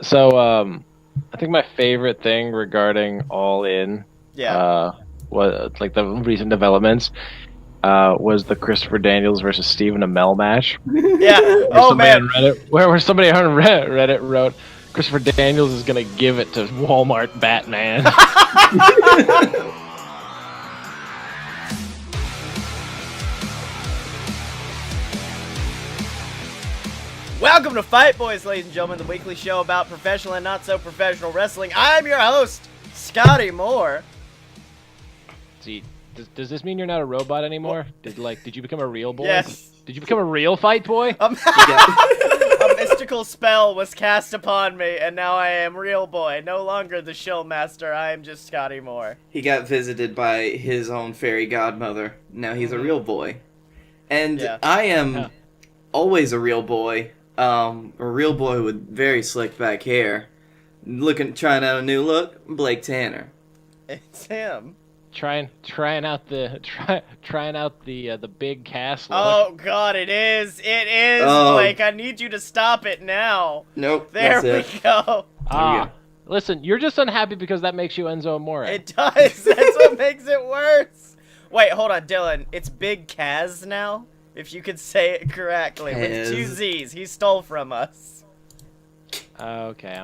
So, I think my favorite thing regarding All In, was like the recent developments, was the Christopher Daniels versus Stephen Amell match. Yeah. Where Oh somebody man. on Reddit, where somebody on Reddit wrote, Christopher Daniels is gonna give it to Walmart Batman. Welcome to Fight Boys, ladies and gentlemen, the weekly show about professional and not so professional wrestling. I'm your host, Scotty Moore. See, does this mean you're not a robot anymore? Did you become a real boy? Yes. Did you become a real fight boy? A mystical spell was cast upon me, and now I am real boy. No longer the show master. I am just Scotty Moore. He got visited by his own fairy godmother. Now he's a real boy. And I am always a real boy. A real boy with very slick back hair. Trying out a new look, Blake Tanner. It's him. Trying out the big cast look. Oh God, it is, Blake. I need you to stop it now. Nope. There we go. Listen, you're just unhappy because that makes you Enzo Amore. It does. That's what makes it worse. Wait, hold on, Dylan. It's Big Kaz now. If you could say it correctly, with 2 Z's. He stole from us. Okay,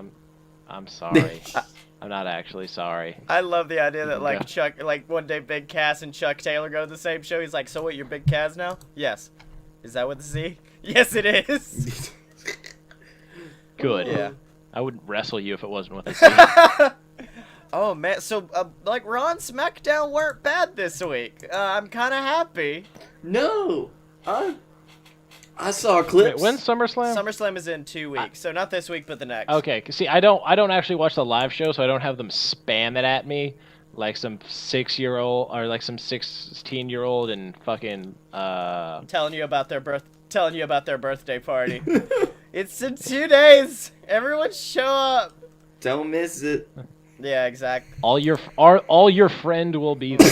I'm sorry. I'm not actually sorry. I love the idea that Chuck, one day Big Cass and Chuck Taylor go to the same show. He's like, "So what? You're Big Cass now?" Yes. Is that with the Z? Yes, it is. Good. Yeah. I wouldn't wrestle you if it wasn't with a Z. Oh man, so Raw and SmackDown weren't bad this week. I'm kind of happy. No. I saw clips. Wait, when's SummerSlam? SummerSlam is in 2 weeks, so not this week, but the next. Okay, see, I don't actually watch the live show, so I don't have them spam it at me like some 6-year-old or like some 16-year-old and fucking telling you about their birthday party. It's in 2 days. Everyone show up. Don't miss it. Yeah, exactly. All your friend will be there.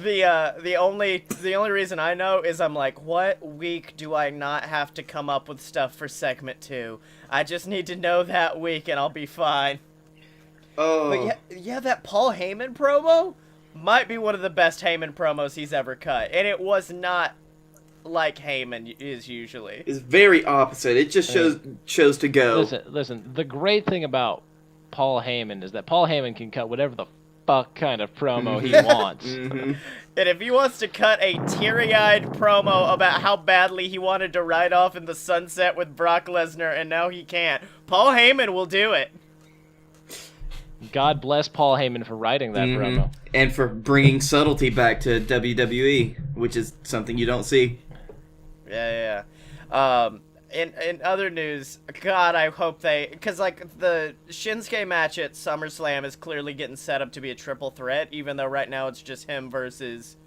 The only reason I know is I'm like, what week do I not have to come up with stuff for segment 2? I just need to know that week and I'll be fine. Oh. But yeah, that Paul Heyman promo might be one of the best Heyman promos he's ever cut. And it was not like Heyman is usually. It's very opposite. It just chose to go. Listen, the great thing about Paul Heyman is that Paul Heyman can cut whatever the fuck kind of promo he wants. Mm-hmm. And if he wants to cut a teary-eyed promo about how badly he wanted to ride off in the sunset with Brock Lesnar and now he can't, Paul Heyman will do it. God bless Paul Heyman for writing that promo. And for bringing subtlety back to WWE, which is something you don't see. Yeah. In other news, God, I hope because the Shinsuke match at SummerSlam is clearly getting set up to be a triple threat, even though right now it's just him versus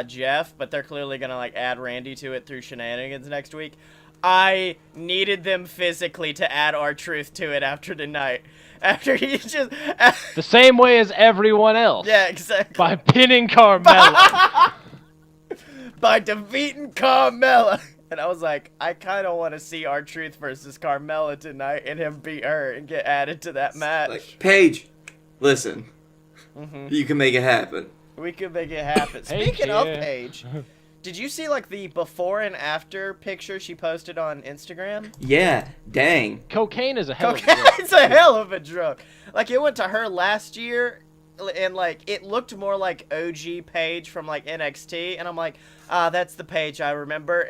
Jeff, but they're clearly gonna add Randy to it through shenanigans next week. I needed them physically to add R-Truth to it after tonight. After he just the same way as everyone else. Yeah, exactly. By pinning Carmella. By defeating Carmella. And I was like, I kind of want to see R-Truth versus Carmella tonight and him beat her and get added to that match. Paige, listen. You can make it happen. We could make it happen. Speaking of Paige, did you see the before and after picture she posted on Instagram? Yeah, dang. Cocaine is a hell of a drug. It's a hell of a drug. It went to her last year, and it looked more like OG Paige from NXT, and I'm like, that's the Paige I remember.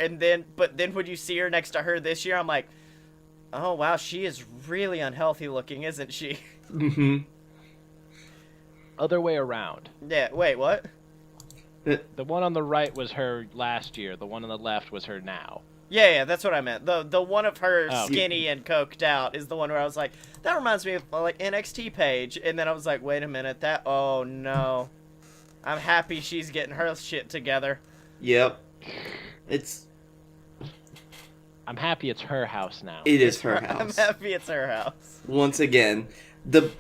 But then when you see her next to her this year, I'm like, oh wow, she is really unhealthy looking, isn't she? Mm-hmm. Other way around. Yeah. Wait, what? The one on the right was her last year. The one on the left was her now. Yeah, that's what I meant. The one of her skinny and coked out is the one where I was like, that reminds me of NXT Paige, and then I was like, wait a minute, oh no, I'm happy she's getting her shit together. Yep. I'm happy it's her house now. It is her house. I'm happy it's her house. Once again, the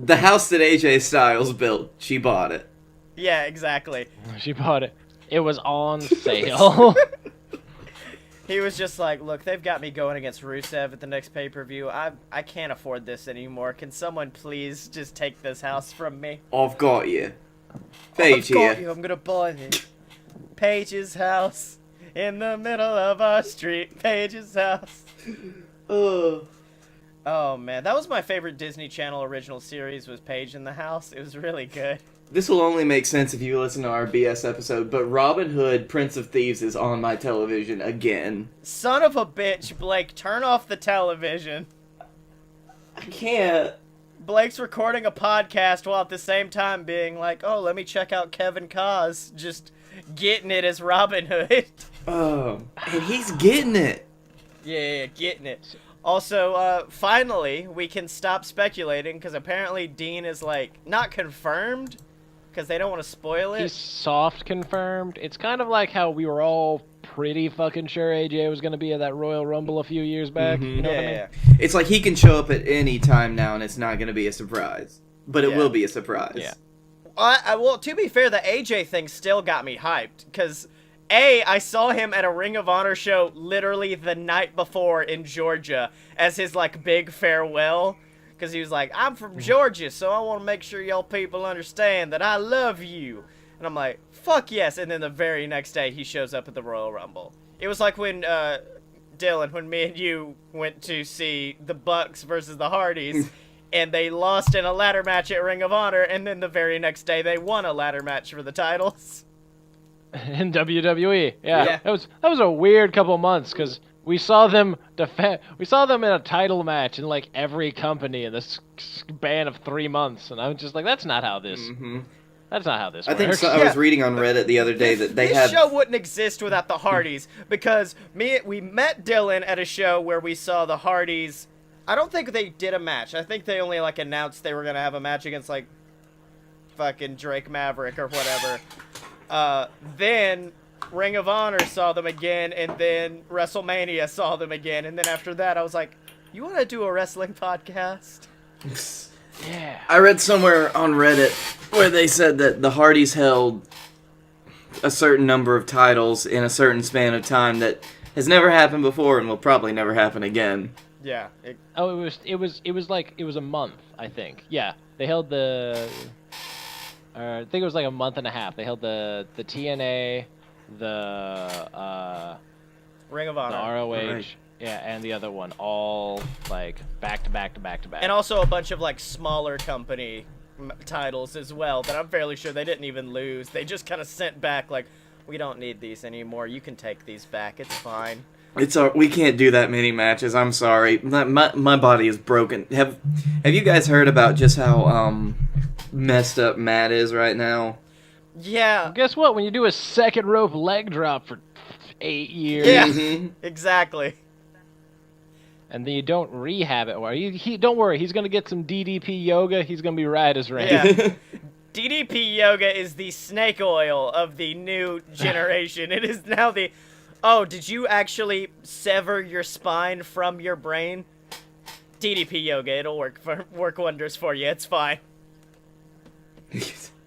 house that AJ Styles built, she bought it. Yeah, exactly. She bought it. It was on sale. He was just like, look, they've got me going against Rusev at the next pay-per-view. I can't afford this anymore. Can someone please just take this house from me? I've got you. Paige here. I'm going to buy this. Paige's house in the middle of our street. Paige's house. Oh, man. That was my favorite Disney Channel original series was Paige in the House. It was really good. This will only make sense if you listen to our BS episode, but Robin Hood, Prince of Thieves is on my television again. Son of a bitch, Blake, turn off the television. I can't. Blake's recording a podcast while at the same time being like, oh, let me check out Kevin Cos, just getting it as Robin Hood. Oh, and he's getting it. Yeah, getting it. Also, finally, we can stop speculating, because apparently Dean is, like, not confirmed, because they don't want to spoil it. He's soft confirmed. It's kind of like how we were all pretty fucking sure AJ was going to be at that Royal Rumble a few years back. Mm-hmm. You know what I mean? It's like he can show up at any time now, and it's not going to be a surprise. But it will be a surprise. Yeah. Well, to be fair, the AJ thing still got me hyped, because... I saw him at a Ring of Honor show literally the night before in Georgia as his, like, big farewell. Because he was like, I'm from Georgia, so I want to make sure y'all people understand that I love you. And I'm like, fuck yes. And then the very next day, he shows up at the Royal Rumble. It was like when, Dylan, when me and you went to see the Bucks versus the Hardys, and they lost in a ladder match at Ring of Honor, and then the very next day, they won a ladder match for the titles. In WWE, yeah. That was a weird couple months because we saw them we saw them in a title match in like every company in this span of 3 months, and I was just like, that's not how this. That's not how this works. I think I was reading on Reddit the other day that this show wouldn't exist without the Hardys because we met Dylan at a show where we saw the Hardys. I don't think they did a match. I think they only like announced they were gonna have a match against like fucking Drake Maverick or whatever. Then Ring of Honor saw them again, and then WrestleMania saw them again, and then after that I was like, you want to do a wrestling podcast? Yeah. I read somewhere on Reddit where they said that the Hardys held a certain number of titles in a certain span of time that has never happened before and will probably never happen again. Yeah. It was a month, I think. Yeah. They held the... I think it was like a month and a half. They held the TNA, the Ring of Honor, the ROH, right. Yeah, and the other one, all like back to back to back to back. And also a bunch of like smaller company titles as well that I'm fairly sure they didn't even lose. They just kind of sent back like, we don't need these anymore. You can take these back. It's fine. We can't do that many matches. I'm sorry. My body is broken. Have you guys heard about just how messed up Matt is right now? Yeah. Well, guess what? When you do a second rope leg drop for 8 years. Yeah, exactly. And then you don't rehab it. Well, don't worry. He's going to get some DDP yoga. He's going to be right as rain. Yeah. DDP yoga is the snake oil of the new generation. It is now the... Oh, did you actually sever your spine from your brain? DDP yoga, it'll work wonders for you. It's fine.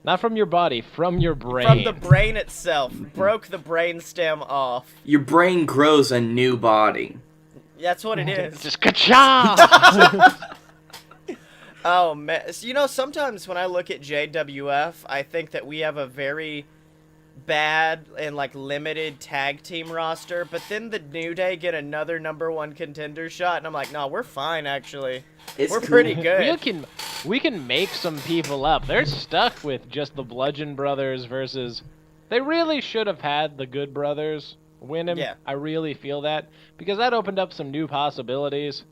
Not from your body, from your brain. From the brain itself. Broke the brain stem off. Your brain grows a new body. That's what it is. Just ka-cha! Oh, man. You know, sometimes when I look at JWF, I think that we have a very bad and like limited tag team roster, but then the New Day get another #1 contender shot, and I'm like, no, we're fine actually. We're cool. Pretty good. We can make some people up. They're stuck with just the Bludgeon Brothers versus. They really should have had the Good Brothers win him. Yeah. I really feel that because that opened up some new possibilities.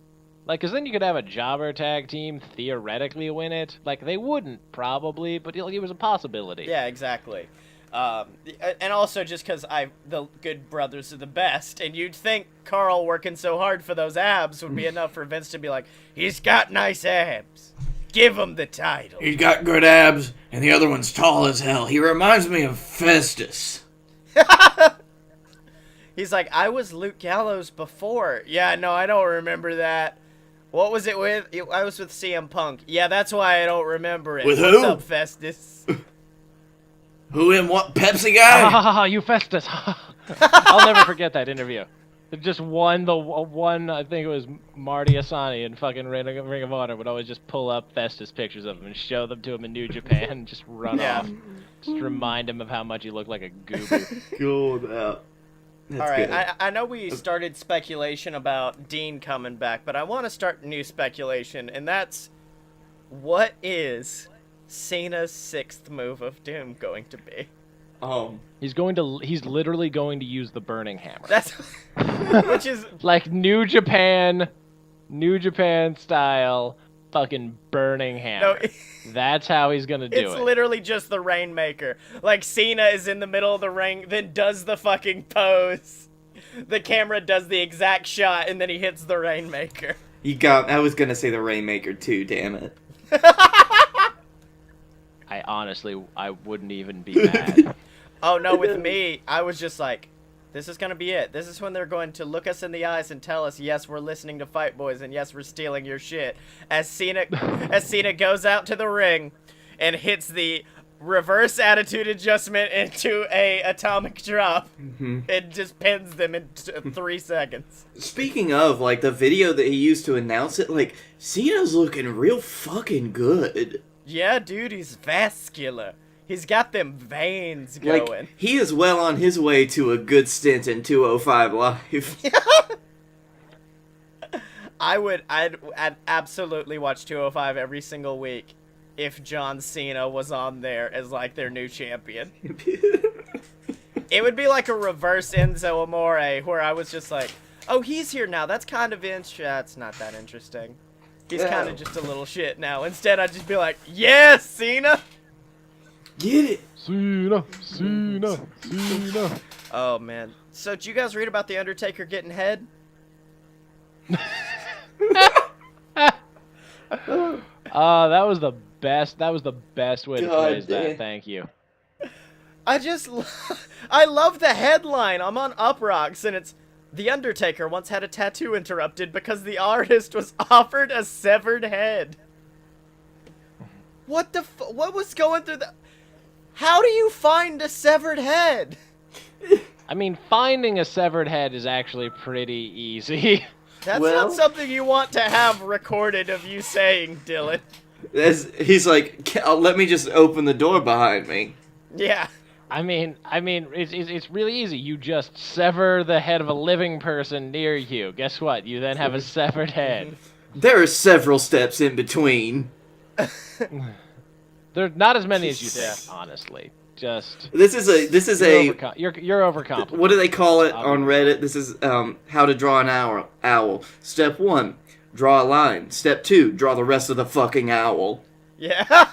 Like, because then you could have a jobber tag team theoretically win it. Like, they wouldn't probably, but it was a possibility. Yeah, exactly. And also just because the Good Brothers are the best, and you'd think Carl working so hard for those abs would be enough for Vince to be like, he's got nice abs. Give him the title. He's got good abs, and the other one's tall as hell. He reminds me of Festus. He's like, I was Luke Gallows before. Yeah, no, I don't remember that. What was it with? I was with CM Punk. Yeah, that's why I don't remember it. With What's who? up, Festus? Who and what? Pepsi guy? You Festus. I'll never forget that interview. Just one, I think it was Marty Asani in fucking Ring of Honor would always just pull up Festus pictures of him and show them to him in New Japan and just run off. Just remind him of how much he looked like a goober. Cool. That's all right, good. I know we started speculation about Dean coming back, but I want to start new speculation, and that's, what is Cena's 6th move of doom going to be? He's literally going to use the burning hammer. That's which is like New Japan style fucking burning hammer. No, that's how he's gonna do it. It's literally just the Rainmaker. Like Cena is in the middle of the ring, then does the fucking pose. The camera does the exact shot, and then he hits the Rainmaker. I was gonna say the Rainmaker too. Damn it. I wouldn't even be mad. Oh, no, with me, I was just like, this is going to be it. This is when they're going to look us in the eyes and tell us, yes, we're listening to Fight Boys, and yes, we're stealing your shit. As Cena goes out to the ring and hits the reverse attitude adjustment into a atomic drop, it just pins them in 3 seconds. Speaking of, like, the video that he used to announce it, like, Cena's looking real fucking good. Yeah, dude, he's vascular. He's got them veins going. Like, he is well on his way to a good stint in 205 Live. I'd absolutely watch 205 every single week if John Cena was on there as, like, their new champion. It would be like a reverse Enzo Amore, where I was just like, oh, he's here now. That's kind of that's not that interesting. He's kind of just a little shit now. Instead, I'd just be like, yes, Cena! Get it! Cena. Oh, man. So, did you guys read about The Undertaker getting head? That was the best. That was the best way to phrase that. Thank you. I love the headline. I'm on Uprocks, and it's, The Undertaker once had a tattoo interrupted because the artist was offered a severed head. What was going through the... How do you find a severed head? I mean, finding a severed head is actually pretty easy. That's not something you want to have recorded of you saying, Dylan. He's like, let me just open the door behind me. Yeah. I mean, it's really easy. You just sever the head of a living person near you. Guess what? You then have a severed head. There are several steps in between. There's not as many as you think, honestly. Just you're overcomplicating. What do they call it on Reddit? This is how to draw an owl. Step 1, draw a line. Step 2, draw the rest of the fucking owl. Yeah.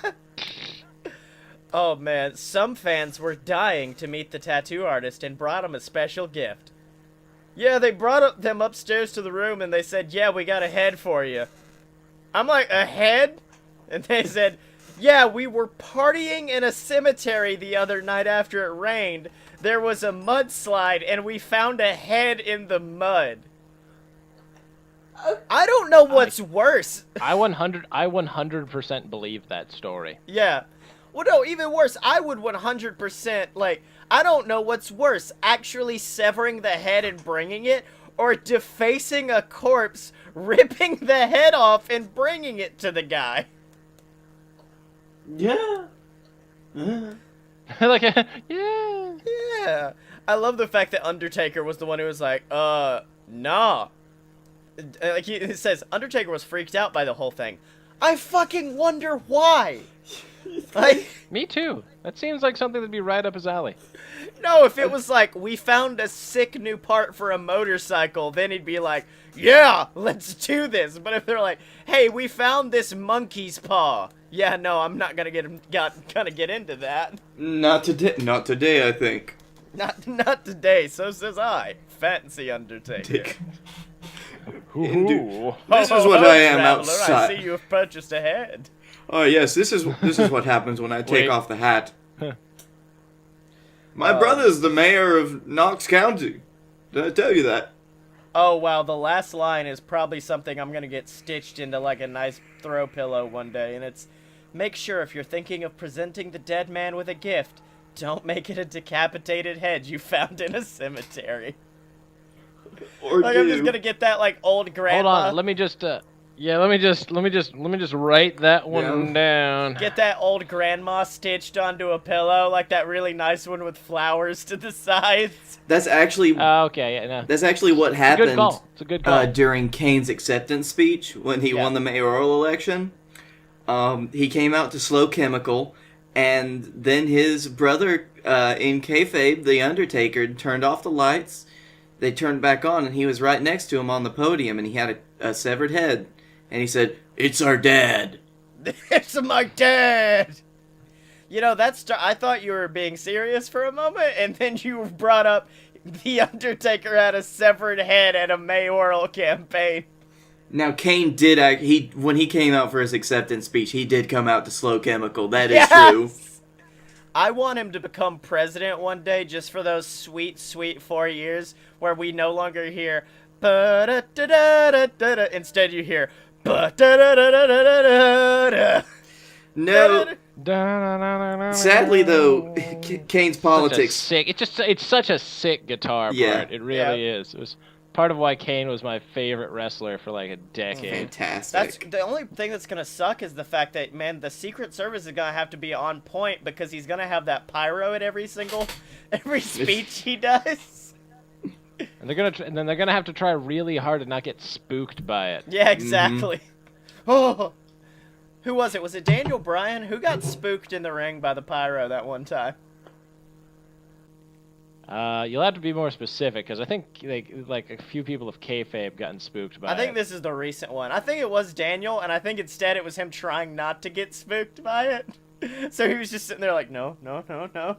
Oh man, some fans were dying to meet the tattoo artist and brought him a special gift. Yeah, they brought them upstairs to the room and they said, yeah, we got a head for you. I'm like, a head? And they said, yeah, we were partying in a cemetery the other night after it rained. There was a mudslide, and we found a head in the mud. I don't know what's worse. I 100% believe that story. Yeah. Well, no, even worse, I would 100%, like, I don't know what's worse, actually severing the head and bringing it, or defacing a corpse, ripping the head off, and bringing it to the guy. Yeah. Like, yeah. Yeah. I love the fact that Undertaker was the one who was like, nah. Like, he says, Undertaker was freaked out by the whole thing. I fucking wonder why. Like, me too. That seems like something that'd be right up his alley. No, if it was like, we found a sick new part for a motorcycle, then he'd be like, yeah, let's do this. But if they're like, hey, we found this monkey's paw. Yeah, no, I'm not gonna get into that. Not today, I think. Not today, so says I. Fancy Undertaker. This is what I am outside. I see you have purchased a head. Oh yes, this is what happens when I take off the hat. My brother's the mayor of Knox County. Did I tell you that? Oh wow, the last line is probably something I'm gonna get stitched into like a nice throw pillow one day, and it's, make sure if you're thinking of presenting the dead man with a gift, don't make it a decapitated head you found in a cemetery. Or like, I'm just gonna get that like old grandma. Hold on, let me just write that one down. Get that old grandma stitched onto a pillow, like that really nice one with flowers to the sides. That's actually okay. Yeah, no. That's actually what happened. It's a good call. During Kane's acceptance speech when he won the mayoral election. He came out to Slow Chemical, and then his brother in kayfabe, the Undertaker, turned off the lights. They turned back on, and he was right next to him on the podium, and he had a severed head. And he said, "It's our dad." It's my dad! You know, I thought you were being serious for a moment, and then you brought up the Undertaker had a severed head at a mayoral campaign. Now, Kane did when he came out for his acceptance speech, he did come out to Slow Chemical. That is true. I want him to become president one day just for those sweet, sweet 4 years where we no longer hear ba-da-da-da-da-da-da. Instead you hear ba-da-da-da-da-da-da. No. Sadly, though, Kane's politics... It's such a sick guitar part. It really is. It was part of why Kane was my favorite wrestler for like a decade. Fantastic. That's the only thing that's gonna suck is the fact that, man, the Secret Service is gonna have to be on point because he's gonna have that pyro at every speech he does. And they're gonna have to try really hard to not get spooked by it. Yeah, exactly. Mm-hmm. Oh, who was it? Was it Daniel Bryan? Who got spooked in the ring by the pyro that one time? You'll have to be more specific, because I think like a few people of kayfabe gotten spooked by it. I think this is the recent one. I think it was Daniel, and I think instead it was him trying not to get spooked by it. So he was just sitting there like, no. No. Aww.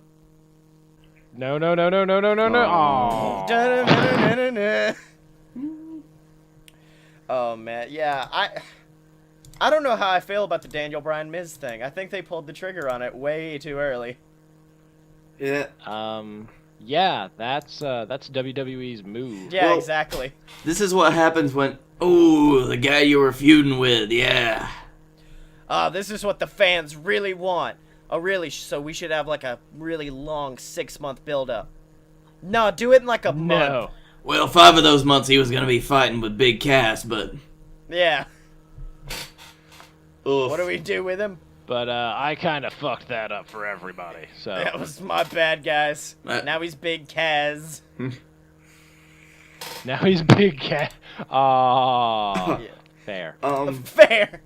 Oh, man. Yeah, I don't know how I feel about the Daniel Bryan Miz thing. I think they pulled the trigger on it way too early. Yeah. Yeah, that's WWE's move. Yeah, exactly. This is what happens when, the guy you were feuding with, yeah. This is what the fans really want. Oh, really? So we should have like a really long 6-month build-up. No, do it in like a month. Well, 5 of those months he was going to be fighting with Big Cass, but... Yeah. Oof. What do we do with him? But I kind of fucked that up for everybody. So that was my bad, guys. Now he's Big Kaz. Now he's Big Kaz. Aww. Yeah. Fair. Fair.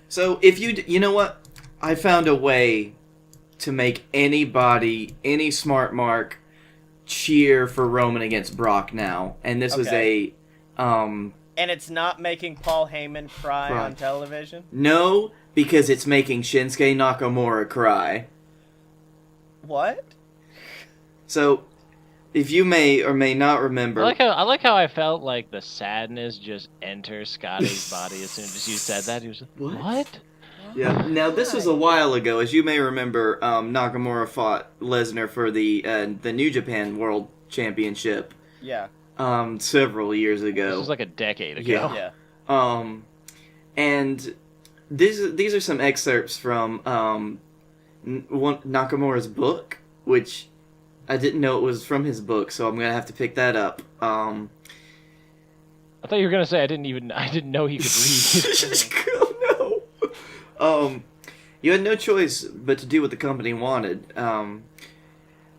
So if you know what? I found a way to make anybody, any smart mark, cheer for Roman against Brock now, and this was a. And it's not making Paul Heyman cry on television? No, because it's making Shinsuke Nakamura cry. What? So, if you may or may not remember... I like how I felt like the sadness just enter Scotty's body as soon as you said that. He was like, what? Yeah. Now, this was a while ago. As you may remember, Nakamura fought Lesnar for the New Japan World Championship. Yeah. Several years ago. This was like a decade ago. Yeah. And these are some excerpts from Nakamura's book, which I didn't know it was from his book, so I'm gonna have to pick that up. I thought you were gonna say I didn't know he could read. No. You had no choice but to do what the company wanted.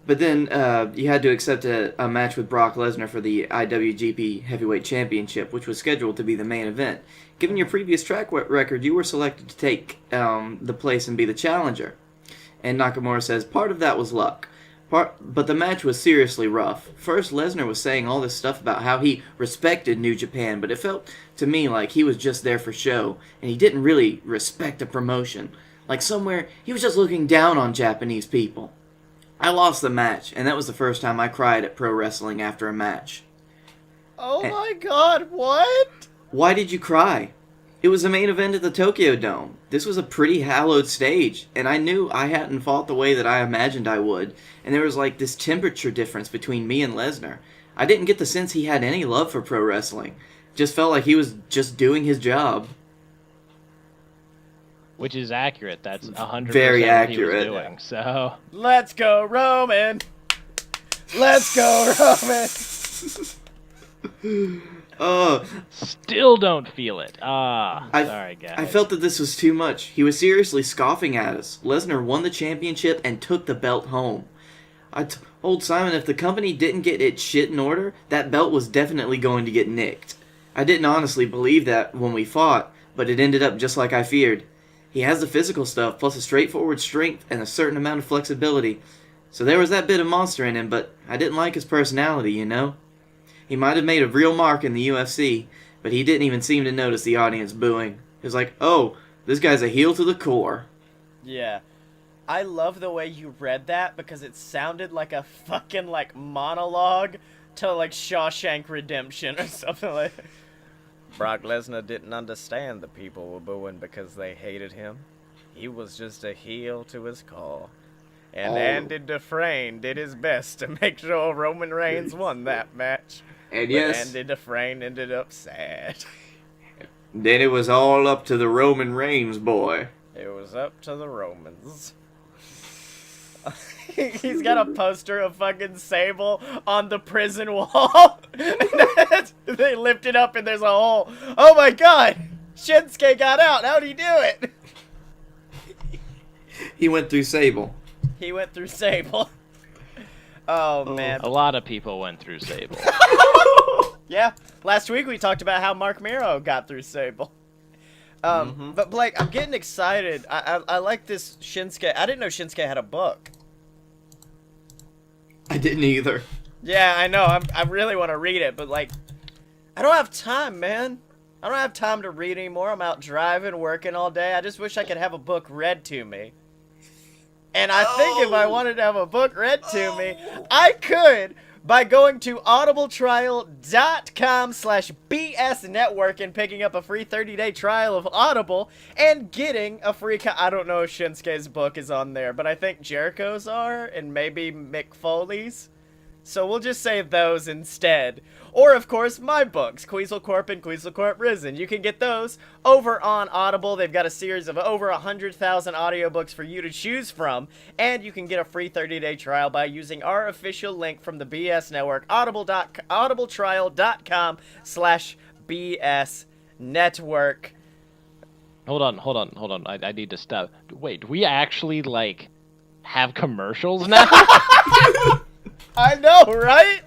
But then you had to accept a match with Brock Lesnar for the IWGP Heavyweight Championship, which was scheduled to be the main event. Given your previous track record, you were selected to take the place and be the challenger. And Nakamura says, part of that was luck. But the match was seriously rough. First, Lesnar was saying all this stuff about how he respected New Japan, but it felt to me like he was just there for show, and he didn't really respect the promotion. Like somewhere, he was just looking down on Japanese people. I lost the match, and that was the first time I cried at pro wrestling after a match. Oh my god, what? Why did you cry? It was the main event at the Tokyo Dome. This was a pretty hallowed stage, and I knew I hadn't fought the way that I imagined I would, and there was like this temperature difference between me and Lesnar. I didn't get the sense he had any love for pro wrestling. Just felt like he was just doing his job. Which is accurate. That's 100% very accurate. What he was doing. So let's go, Roman. Let's go, Roman. Still don't feel it. Sorry, guys. I felt that this was too much. He was seriously scoffing at us. Lesnar won the championship and took the belt home. I told Simon if the company didn't get its shit in order, that belt was definitely going to get nicked. I didn't honestly believe that when we fought, but it ended up just like I feared. He has the physical stuff, plus a straightforward strength and a certain amount of flexibility. So there was that bit of monster in him, but I didn't like his personality, you know? He might have made a real mark in the UFC, but he didn't even seem to notice the audience booing. It was like, oh, this guy's a heel to the core. Yeah. I love the way you read that because it sounded like a fucking, like, monologue to, like, Shawshank Redemption or something like that. Brock Lesnar didn't understand the people were booing because they hated him. He was just a heel to his core. And Andy Dufresne did his best to make sure Roman Reigns won that match. And but Andy Dufresne ended up sad. Then it was all up to the Roman Reigns boy. It was up to the Romans. He's got a poster of fucking Sable on the prison wall. They lift it up and there's a hole. Oh my god! Shinsuke got out. How'd he do it? He went through Sable. He went through Sable. Oh, man. A lot of people went through Sable. Yeah. Last week we talked about how Mark Miro got through Sable. But Blake, I'm getting excited. I like this Shinsuke. I didn't know Shinsuke had a book. I didn't either. Yeah, I know. I really want to read it, but like, I don't have time, man. I don't have time to read anymore. I'm out driving, working all day. I just wish I could have a book read to me. And I think if I wanted to have a book read to me, I could by going to audibletrial.com/BS Network and picking up a free 30-day trial of Audible and getting a free I don't know if Shinsuke's book is on there, but I think Jericho's are and maybe Mick Foley's. So we'll just say those instead. Or, of course, my books, Queasel Corp and Queasel Corp Risen. You can get those over on Audible. They've got a series of over 100,000 audiobooks for you to choose from. And you can get a free 30-day trial by using our official link from the BS Network, audibletrial.com/BS Network. Hold on. I need to stop. Wait, do we actually, like, have commercials now? I know, right?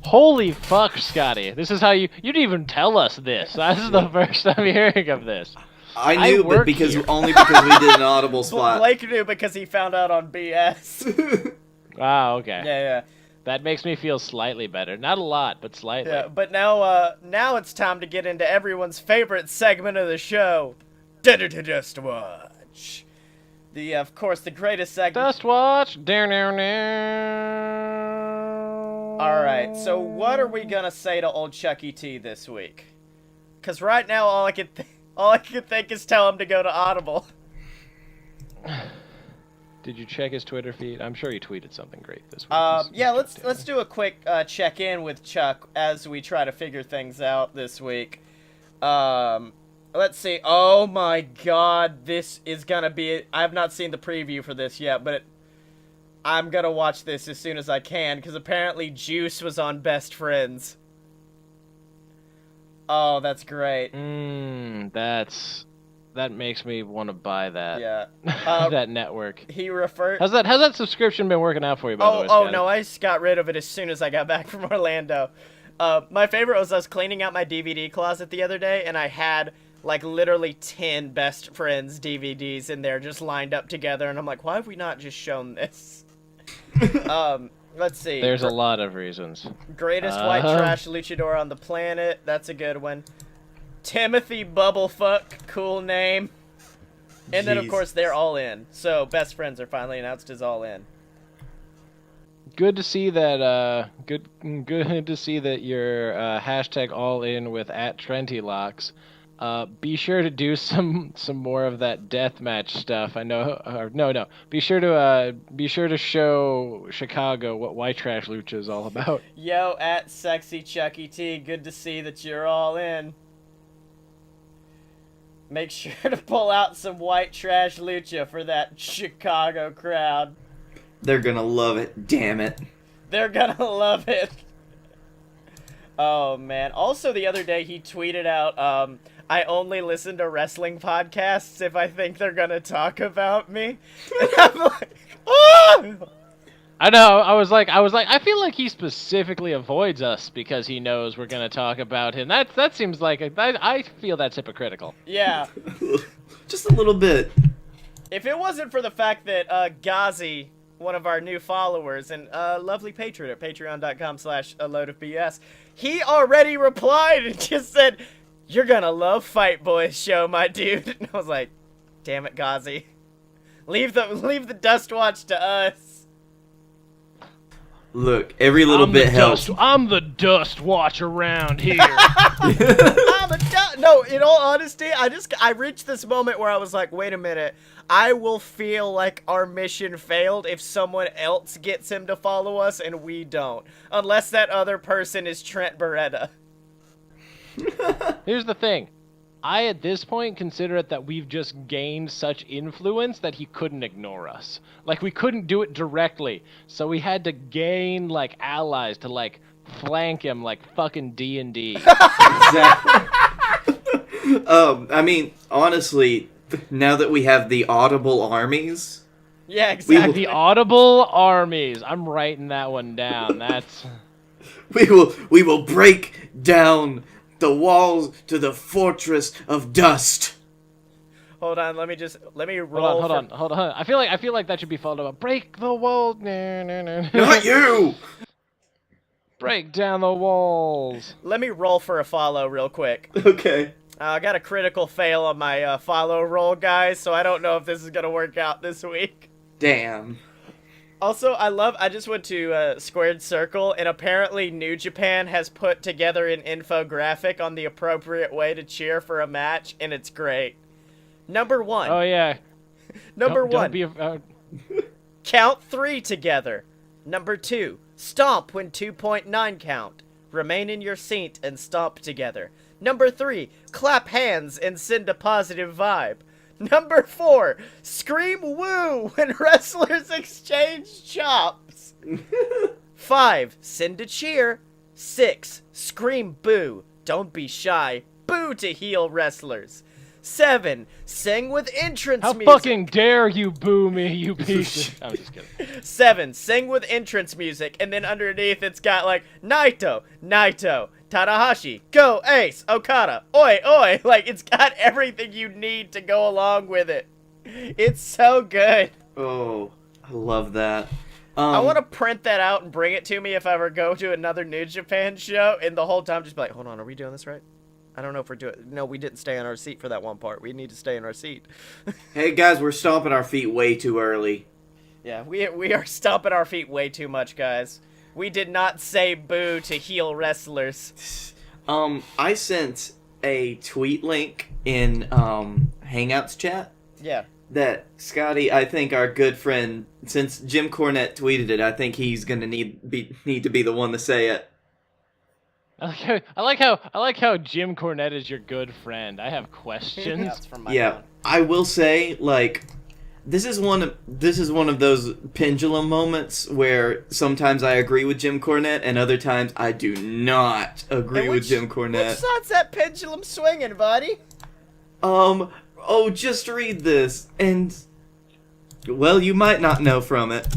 Holy fuck, Scotty. This is how you didn't even tell us this. This is the first time hearing of this. I knew, but only because we did an Audible spot. Blake knew because he found out on BS. Wow, okay. Yeah. That makes me feel slightly better. Not a lot, but slightly. Yeah, but now it's time to get into everyone's favorite segment of the show. Just watch. Of course, the greatest segment. Just watch. Alright, so what are we gonna say to old Chucky T this week? Because right now, all I can think is tell him to go to Audible. Did you check his Twitter feed? I'm sure he tweeted something great this week. Yeah, let's do a quick check-in with Chuck as we try to figure things out this week. Let's see. Oh my god, this is gonna be... I have not seen the preview for this yet, but I'm gonna watch this as soon as I can, because apparently Juice was on Best Friends. Oh, that's great. That makes me want to buy that. Yeah. That network. He referred... How's that subscription been working out for you, by the way, Scotty? No, I just got rid of it as soon as I got back from Orlando. My favorite was I was cleaning out my DVD closet the other day, and I had... like, literally 10 Best Friends DVDs in there just lined up together, and I'm like, why have we not just shown this? Let's see. There's a lot of reasons. Greatest white trash luchador on the planet. That's a good one. Timothy Bubblefuck. Cool name. And then, of course, they're All In. So, Best Friends are finally announced as All In. Good to see that, good to see that you're, hashtag All In with @TrentyLocks. Be sure to do some more of that deathmatch stuff. I know. No. Be sure to show Chicago what white trash lucha is all about. Yo, @Sexy Chucky T. Good to see that you're all in. Make sure to pull out some white trash lucha for that Chicago crowd. They're gonna love it. Damn it. They're gonna love it. Oh, man. Also, the other day, he tweeted out, I only listen to wrestling podcasts if I think they're gonna talk about me. And I'm like, oh! I know. I was like, I feel like he specifically avoids us because he knows we're gonna talk about him. That seems like I feel that's hypocritical. Yeah. Just a little bit. If it wasn't for the fact that Ghazi, one of our new followers and lovely patron at patreon.com/a-load-of-bs, he already replied and just said, "You're gonna love Fight Boys show, my dude." And I was like, damn it, Ghazi. Leave the Dust Watch to us. Look, every little bit helps. I'm the Dust Watch around here. No, in all honesty, I reached this moment where I was like, wait a minute. I will feel like our mission failed if someone else gets him to follow us and we don't. Unless that other person is Trent Beretta. Here's the thing. I, at this point, consider it that we've just gained such influence that he couldn't ignore us. Like, we couldn't do it directly, so we had to gain, like, allies to, like, flank him like fucking D&D. Exactly. I mean, honestly, now that we have the audible armies... Yeah, exactly. The audible armies. I'm writing that one down. That's... We will break down the walls to the fortress of dust. Hold on, let me roll. Hold on. I feel like that should be followed up. Break the wall. Not you. Break down the walls. Let me roll for a follow real quick. Okay. I got a critical fail on my follow roll, guys, so I don't know if this is gonna work out this week. Damn. Also, I just went to Squared Circle, and apparently New Japan has put together an infographic on the appropriate way to cheer for a match, and it's great. Number 1. Oh, yeah. Number 1. Don't be Count 3 together. Number 2. Stomp when 2.9 count. Remain in your seat and stomp together. Number 3. Clap hands and send a positive vibe. Number 4, scream woo when wrestlers exchange chops. 5, send a cheer. 6, scream boo. Don't be shy. Boo to heel wrestlers. 7, sing with entrance music. How fucking dare you boo me, you piece of... I'm just kidding. 7, sing with entrance music, and then underneath it's got like, Naito, Tanahashi, go Ace, Okada, oi, oi. Like, it's got everything you need to go along with it. It's so good. Oh, I love that. I want to print that out and bring it to me if I ever go to another New Japan show, and the whole time just be like, hold on, are we doing this right? I don't know if we're doing... No, we didn't stay on our seat for that one part. We need to stay in our seat. Hey, guys, we're stomping our feet way too early. Yeah, we are stomping our feet way too much, guys. We did not say boo to heel wrestlers. I sent a tweet link in Hangouts chat. Yeah. That Scotty, I think our good friend, since Jim Cornette tweeted it, I think he's gonna need to be the one to say it. I like how Jim Cornette is your good friend. I have questions. That's from my Yeah, phone. I will say, like, this is one of those pendulum moments where sometimes I agree with Jim Cornette and other times I do not agree with Jim Cornette. Which side's that pendulum swinging, buddy? Oh, just read this, and, well, you might not know from it.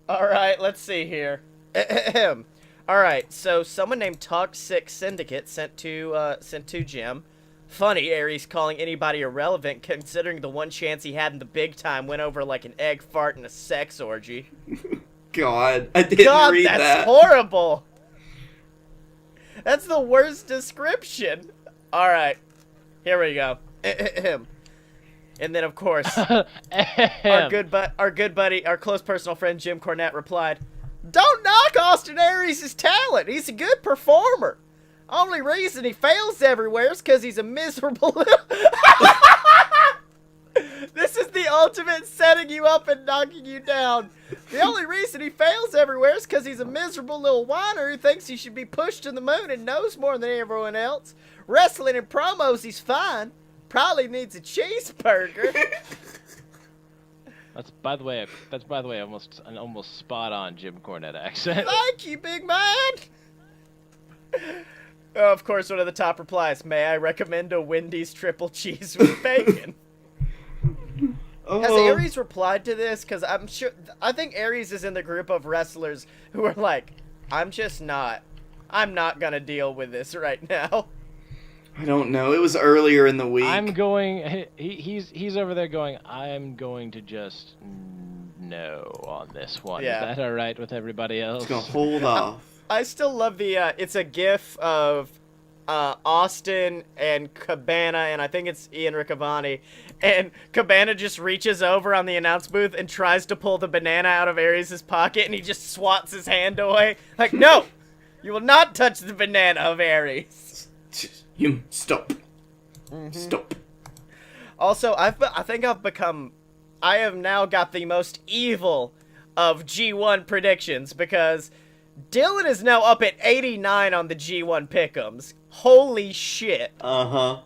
Alright, let's see here. Alright, so someone named Toxic Syndicate sent to Jim. Funny, Aries calling anybody irrelevant considering the one chance he had in the big time went over like an egg fart in a sex orgy. God, I didn't read that. That's horrible! That's the worst description. Alright, here we go. And then, of course, our good buddy, our close personal friend Jim Cornette replied, "Don't knock Austin Aries' talent. He's a good performer. Only reason he fails everywhere is because he's a miserable little..." This is the ultimate setting you up and knocking you down. The only reason he fails everywhere is because he's a miserable little whiner who thinks he should be pushed to the moon and knows more than everyone else. Wrestling and promos, he's fine. Probably needs a cheeseburger. That's by the way an almost spot on Jim Cornette accent. Thank you, big man. Of course, one of the top replies, may I recommend a Wendy's triple cheese with bacon? Has Aries replied to this? Because I think Aries is in the group of wrestlers who are like, I'm not going to deal with this right now. I don't know. It was earlier in the week. I'm going, he's over there going, I'm going to just no on this one. Yeah. Is that all right with everybody else? Just going to hold off. I still love it's a gif of Austin and Cabana, and I think it's Ian Riccaboni, and Cabana just reaches over on the announce booth and tries to pull the banana out of Aries' pocket, and he just swats his hand away. Like, no! You will not touch the banana of Aries. You stop. Stop. Also, I have now got the most evil of G1 predictions, because Dylan is now up at 89 on the G1 pick'ems. Holy shit. Uh-huh.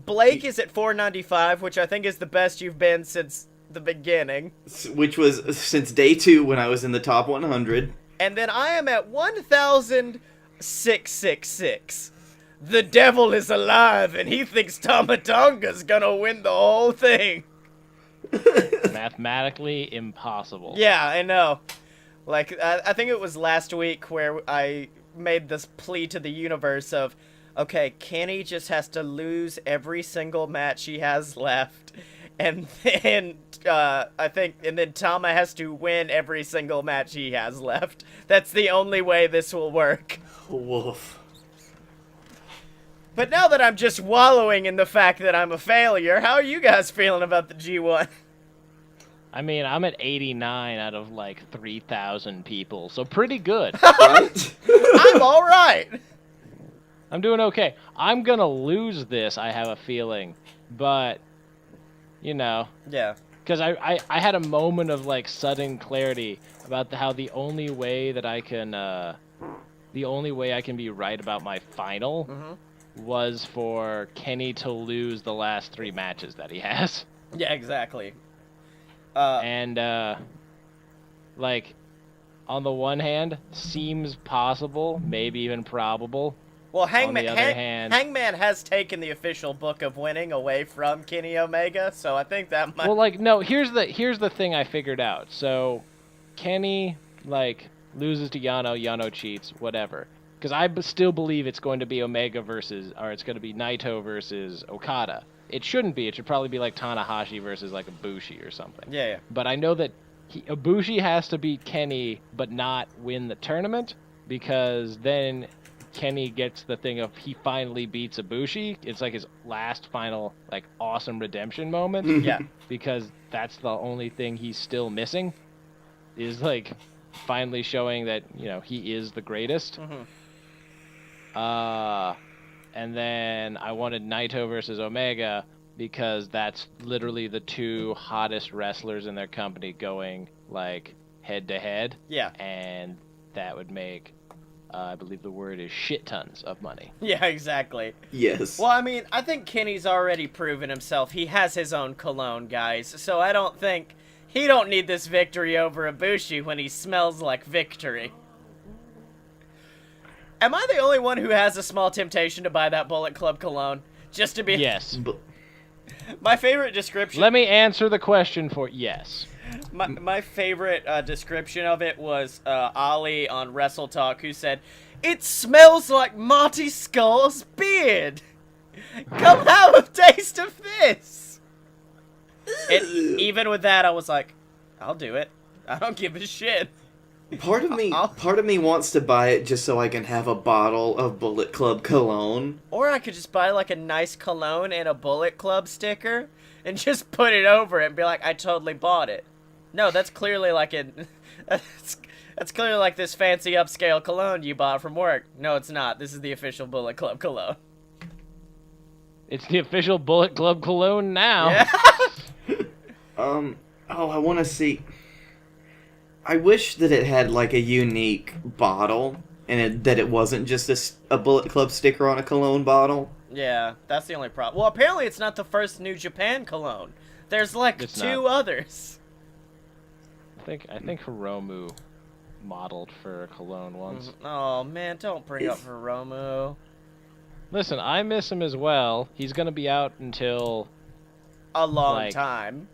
Blake is at 495, which I think is the best you've been since the beginning. Which was since day 2 when I was in the top 100. And then I am at 1,666. The devil is alive, and he thinks Tama Tonga's gonna win the whole thing. Mathematically impossible. Yeah, I know. Like, I think it was last week where I made this plea to the universe of, okay, Kenny just has to lose every single match he has left, and then and then Tama has to win every single match he has left. That's the only way this will work. Woof. But now that I'm just wallowing in the fact that I'm a failure, how are you guys feeling about the G1? I mean, I'm at 89 out of like 3,000 people, so pretty good. Right? I'm all right. I'm doing okay. I'm gonna lose this, I have a feeling, but you know. Yeah. Because I had a moment of like sudden clarity about how the only way I can be right about my final was for Kenny to lose the last 3 matches that he has. Yeah, exactly. Like, on the one hand, seems possible, maybe even probable. Well, On the other hand, Hangman has taken the official book of winning away from Kenny Omega, so I think that might... Well, like, no, here's the thing I figured out. So, Kenny, like, loses to Yano, Yano cheats, whatever. Because I still believe it's going to be Omega versus, or it's going to be Naito versus Okada. It shouldn't be. It should probably be like Tanahashi versus like Ibushi or something. Yeah, yeah. But I know that Ibushi has to beat Kenny but not win the tournament, because then Kenny gets the thing of he finally beats Ibushi. It's like his last final like awesome redemption moment. Yeah. Because that's the only thing he's still missing, is like finally showing that, you know, he is the greatest. And then I wanted Naito versus Omega because that's literally the 2 hottest wrestlers in their company going, like, head-to-head. Yeah. And that would make, I believe the word is shit tons of money. Yeah, exactly. Yes. Well, I mean, I think Kenny's already proven himself. He has his own cologne, guys. So I don't think... He don't need this victory over Ibushi when he smells like victory. Am I the only one who has a small temptation to buy that Bullet Club cologne? Just to be... Yes. My favorite description... Let me answer the question for yes. My favorite description of it was Ali on Wrestle Talk, who said, "It smells like Marty Skull's beard. Come have a taste of this." And even with that, I was like, I'll do it. I don't give a shit. Part of me wants to buy it just so I can have a bottle of Bullet Club cologne. Or I could just buy like a nice cologne and a Bullet Club sticker and just put it over it and be like, I totally bought it. No, that's clearly like that's clearly like this fancy upscale cologne you bought from work. No, it's not. This is the official Bullet Club cologne. It's the official Bullet Club cologne now. Yeah. I want to see... I wish that it had, like, a unique bottle, and that it wasn't just a Bullet Club sticker on a cologne bottle. Yeah, that's the only problem. Well, apparently it's not the first New Japan cologne. There's, like, It's 2 not. others. I think Hiromu modeled for cologne once. Oh man, don't bring up Hiromu. Listen, I miss him as well. He's gonna be out until a long time.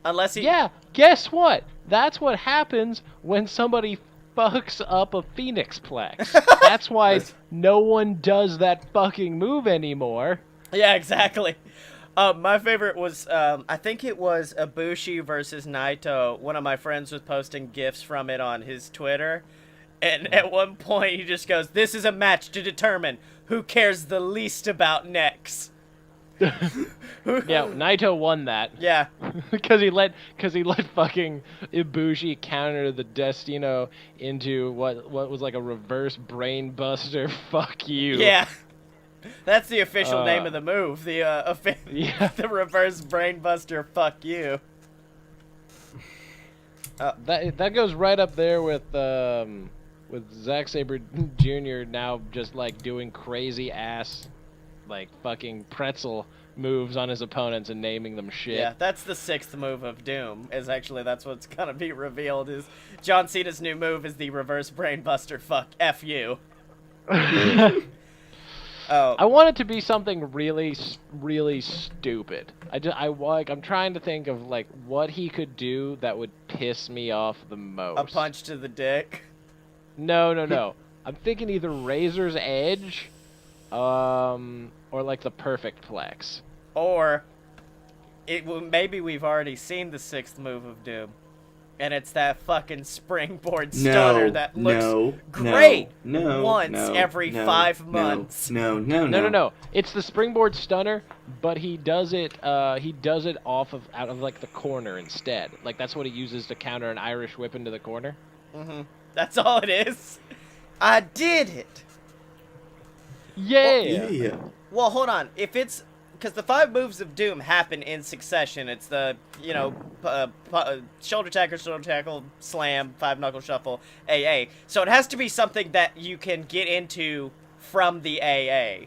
Unless he... Yeah, guess what? That's what happens when somebody fucks up a Phoenix Plex. That's why no one does that fucking move anymore. Yeah, exactly. My favorite was, I think it was Ibushi versus Naito. One of my friends was posting GIFs from it on his Twitter. And at one point he just goes, "This is a match to determine who cares the least about necks." Yeah, Naito won that. Yeah. Because he let fucking Ibushi counter the Destino into what was like a reverse brain buster. Fuck you. Yeah. That's the official name of the move. The reverse brain buster. Fuck you. That goes right up there with Zack Sabre Jr. now just like doing crazy ass like fucking pretzel moves on his opponents and naming them shit. Yeah, that's the 6th move of Doom. That's what's gonna be revealed. Is John Cena's new move is the reverse brainbuster. Fuck F you. I want it to be something really, really stupid. I'm trying to think of like what he could do that would piss me off the most. A punch to the dick. No. I'm thinking either Razor's Edge, or like the Perfect Plex. Or maybe we've already seen the 6th move of Doom, and it's that fucking springboard stunner that looks great every 5 months. No. It's the springboard stunner, but he does it out of like the corner instead. Like that's what he uses to counter an Irish whip into the corner. Mm-hmm. That's all it is. I did it. Yeah. Well, hold on. If it's because the 5 moves of Doom happen in succession. It's the shoulder tackle, slam, 5-knuckle shuffle, AA. So it has to be something that you can get into from the AA.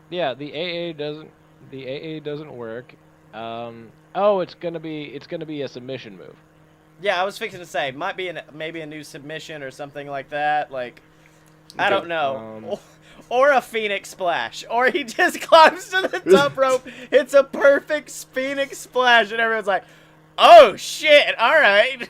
Yeah, the AA doesn't work. It's gonna be a submission move. Yeah, I was fixing to say might be maybe a new submission or something like that. Like, I don't know. Or a Phoenix Splash. Or he just climbs to the top rope. It's a perfect Phoenix Splash. And everyone's like, oh, shit. All right.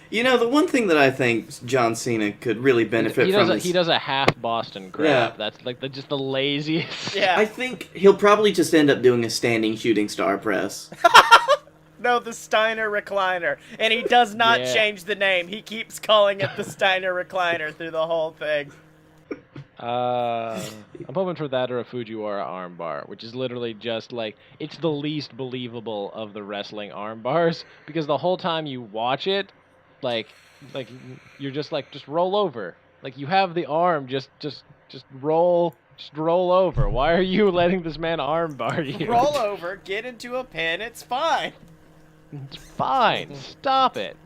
You know, the one thing that I think John Cena could really benefit from is... He does a half Boston Crab. Yeah. That's like just the laziest. Yeah. I think he'll probably just end up doing a standing shooting star press. No, the Steiner Recliner. And he does not change the name. He keeps calling it the Steiner Recliner through the whole thing. I'm hoping for that or a Fujiwara armbar, which is literally just like, it's the least believable of the wrestling armbars, because the whole time you watch it, like you're just like, just roll over. Like, you have the arm, just roll over. Why are you letting this man armbar you? Roll over, get into a pin, it's fine. It's fine. Stop it.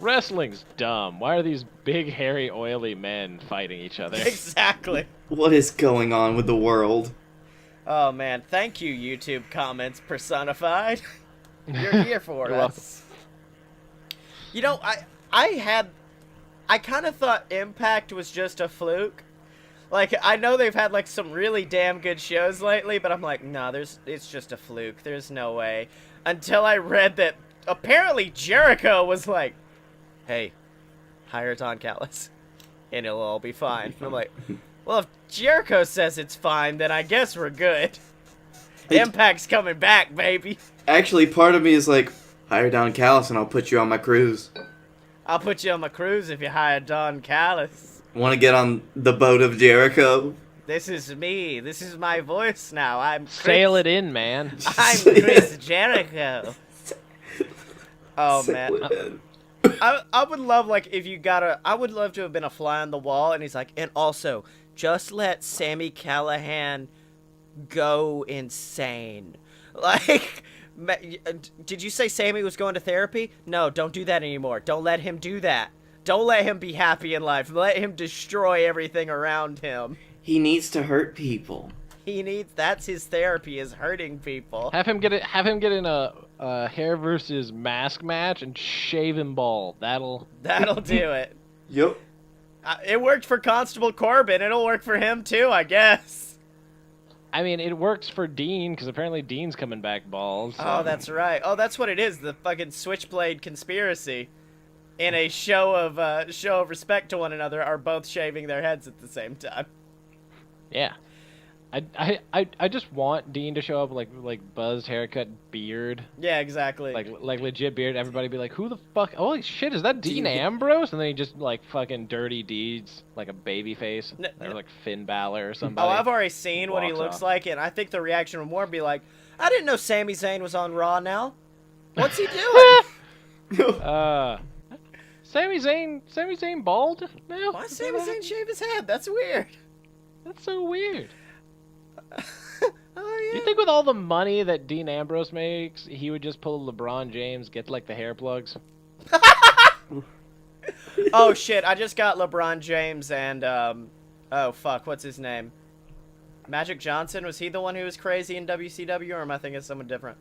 Wrestling's dumb. Why are these big, hairy, oily men fighting each other? Exactly. What is going on with the world? Oh, man. Thank you, YouTube comments personified. You're here for us. You know, I kind of thought Impact was just a fluke. Like, I know they've had, like, some really damn good shows lately, but I'm like, nah, it's just a fluke. There's no way. Until I read that apparently Jericho was like, hey, hire Don Callis, and it'll all be fine. And I'm like, well, if Jericho says it's fine, then I guess we're good. Impact's coming back, baby. Actually, part of me is like, hire Don Callis and I'll put you on my cruise. I'll put you on my cruise if you hire Don Callis. Want to get on the boat of Jericho? This is me. This is my voice now. I'm Chris. Sail it in, man. I'm Chris Jericho. Oh, man. I would love, like, I would love to have been a fly on the wall, and he's like, and also, just let Sami Callihan go insane. Like, did you say Sami was going to therapy? No, don't do that anymore. Don't let him do that. Don't let him be happy in life. Let him destroy everything around him. He needs to hurt people. That's his therapy, is hurting people. Have him get in a hair versus mask match and shave him bald. That'll do it. Yep. It worked for Constable Corbin. It'll work for him too, I guess. I mean, it works for Dean, because apparently Dean's coming back bald. So. Oh, that's right. Oh, that's what it is. The fucking Switchblade conspiracy. In a show of respect to one another, are both shaving their heads at the same time. Yeah. I just want Dean to show up like buzzed haircut beard. Yeah, exactly. Like legit beard. Everybody be like, who the fuck? Holy shit, is that Dean Ambrose? And then he just like fucking dirty deeds, like a baby face, or like Finn Balor or somebody. Oh, I've already seen what he looks like, and I think the reaction would more be like, I didn't know Sami Zayn was on Raw now. What's he doing? Sami Zayn bald now? Why Sami Zayn shave his head? That's weird. That's so weird. Oh, yeah. You think with all the money that Dean Ambrose makes, he would just pull LeBron James, get like the hair plugs? Oh shit, I just got LeBron James and oh fuck, what's his name? Magic Johnson, was he the one who was crazy in WCW, or am I thinking of someone different?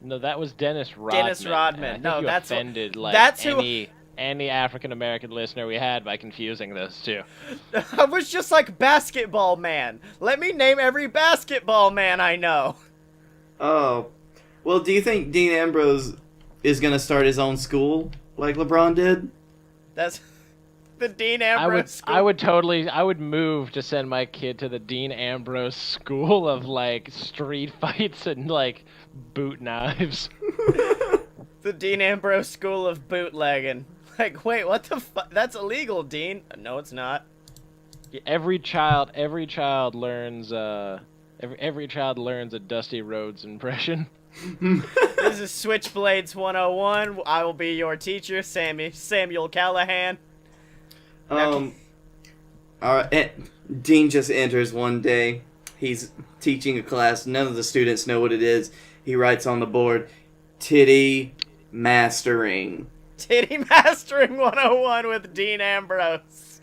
No, that was Dennis Rodman. Dennis Rodman. No, that's offended what, like that's any African American listener we had by confusing those two. I was just like basketball man. Let me name every basketball man I know. Oh, well, do you think Dean Ambrose is gonna start his own school like LeBron did? That's the Dean Ambrose school. I would move to send my kid to the Dean Ambrose school of like street fights and like boot knives. The Dean Ambrose school of bootlegging. Like, wait, what the fuck? That's illegal, Dean. No, it's not. Every child learns every child learns a Dusty Rhodes impression. This is Switchblades 101. I will be your teacher, Samuel Callahan. All right. Dean just enters one day. He's teaching a class. None of the students know what it is. He writes on the board, "Titty Mastering." Titty Mastering 101 with Dean Ambrose.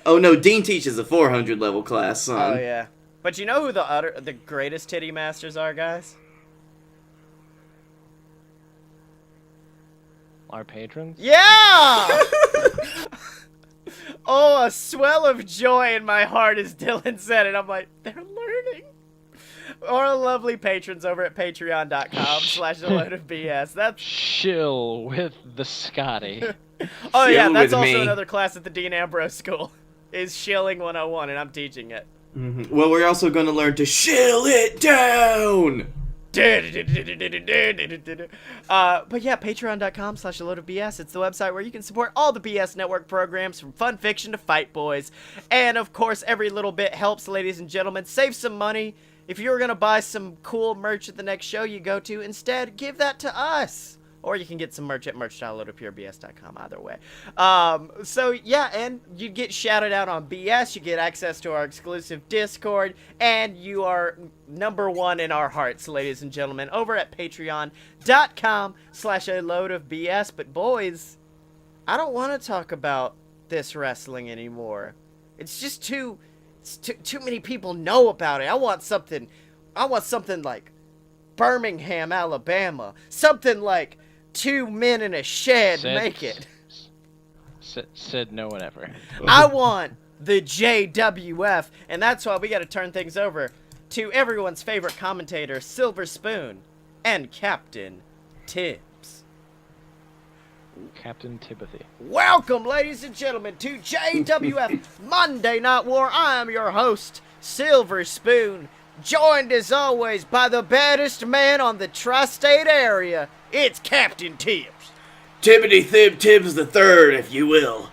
Oh no, Dean teaches a 400 level class, son. Oh yeah. But you know who the greatest titty masters are, guys? Our patrons? Yeah! Oh, a swell of joy in my heart as Dylan said it. I'm like, they're learning. Our lovely patrons over at patreon.com/theloadofbs. That's Shill with the Scotty. Oh yeah, Shill that's with also me. another class at the Dean Ambrose School. Is Shilling 101, and I'm teaching it. Mm-hmm. Well, we're also going to learn to shill it down. But yeah, patreon.com/theloadofbs. It's the website where you can support all the BS Network programs, from Fun Fiction to Fight Boys. And of course, every little bit helps, ladies and gentlemen. Save some money. If you were going to buy some cool merch at the next show you go to, instead, give that to us. Or you can get some merch at merch.loadofpurebs.com, either way. So, yeah, and you get shouted out on BS, you get access to our exclusive Discord, and you are #1 in our hearts, ladies and gentlemen, over at patreon.com/aloadofbs. But, boys, I don't want to talk about this wrestling anymore. It's just too many people know about it. I want something like Birmingham, Alabama. Something like 2 men in a shed make it. Said no one ever. I want the JWF, and that's why we got to turn things over to everyone's favorite commentator, Silver Spoon, and Captain Tibbs. Captain Timothy. Welcome, ladies and gentlemen, to JWF Monday Night War. I am your host, Silver Spoon, joined as always by the baddest man on the tri-state area. It's Captain Tibbs. Tibbity Thib Tibbs the Third, if you will.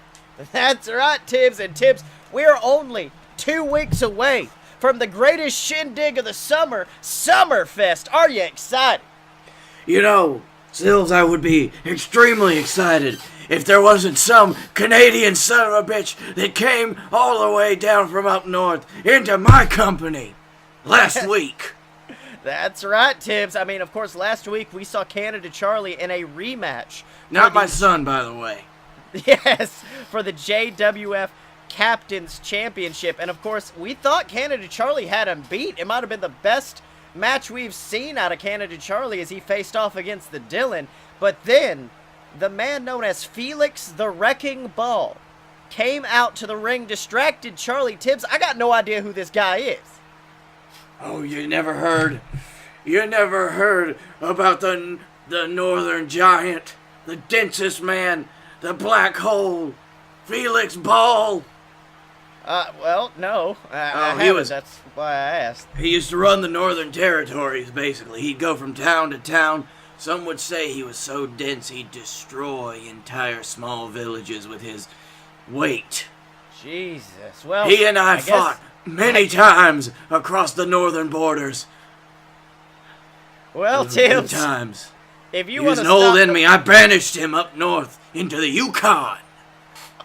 That's right, Tibbs. And Tibbs, we're only 2 weeks away from the greatest shindig of the summer, Summerfest. Are you excited? You know, Sills, I would be extremely excited if there wasn't some Canadian son of a bitch that came all the way down from up north into my company last week. That's right, Tibbs. I mean, of course, last week we saw Canada Charlie in a rematch. Not my son, by the way. Yes, for the JWF Captain's Championship. And, of course, we thought Canada Charlie had him beat. It might have been the best match we've seen out of Canada Charlie as he faced off against the Dylan. But then, the man known as Felix the Wrecking Ball came out to the ring, distracted Charlie Tibbs. I got no idea who this guy is. Oh, you never heard about the Northern Giant, the densest man, the black hole, Felix Ball? Well, no. That's why I asked. He used to run the Northern Territories, basically. He'd go from town to town. Some would say he was so dense he'd destroy entire small villages with his weight. Jesus. Well, he and I fought many times across the northern borders. Well, Tibbs, times. If you he was an old enemy. I banished him up north into the Yukon.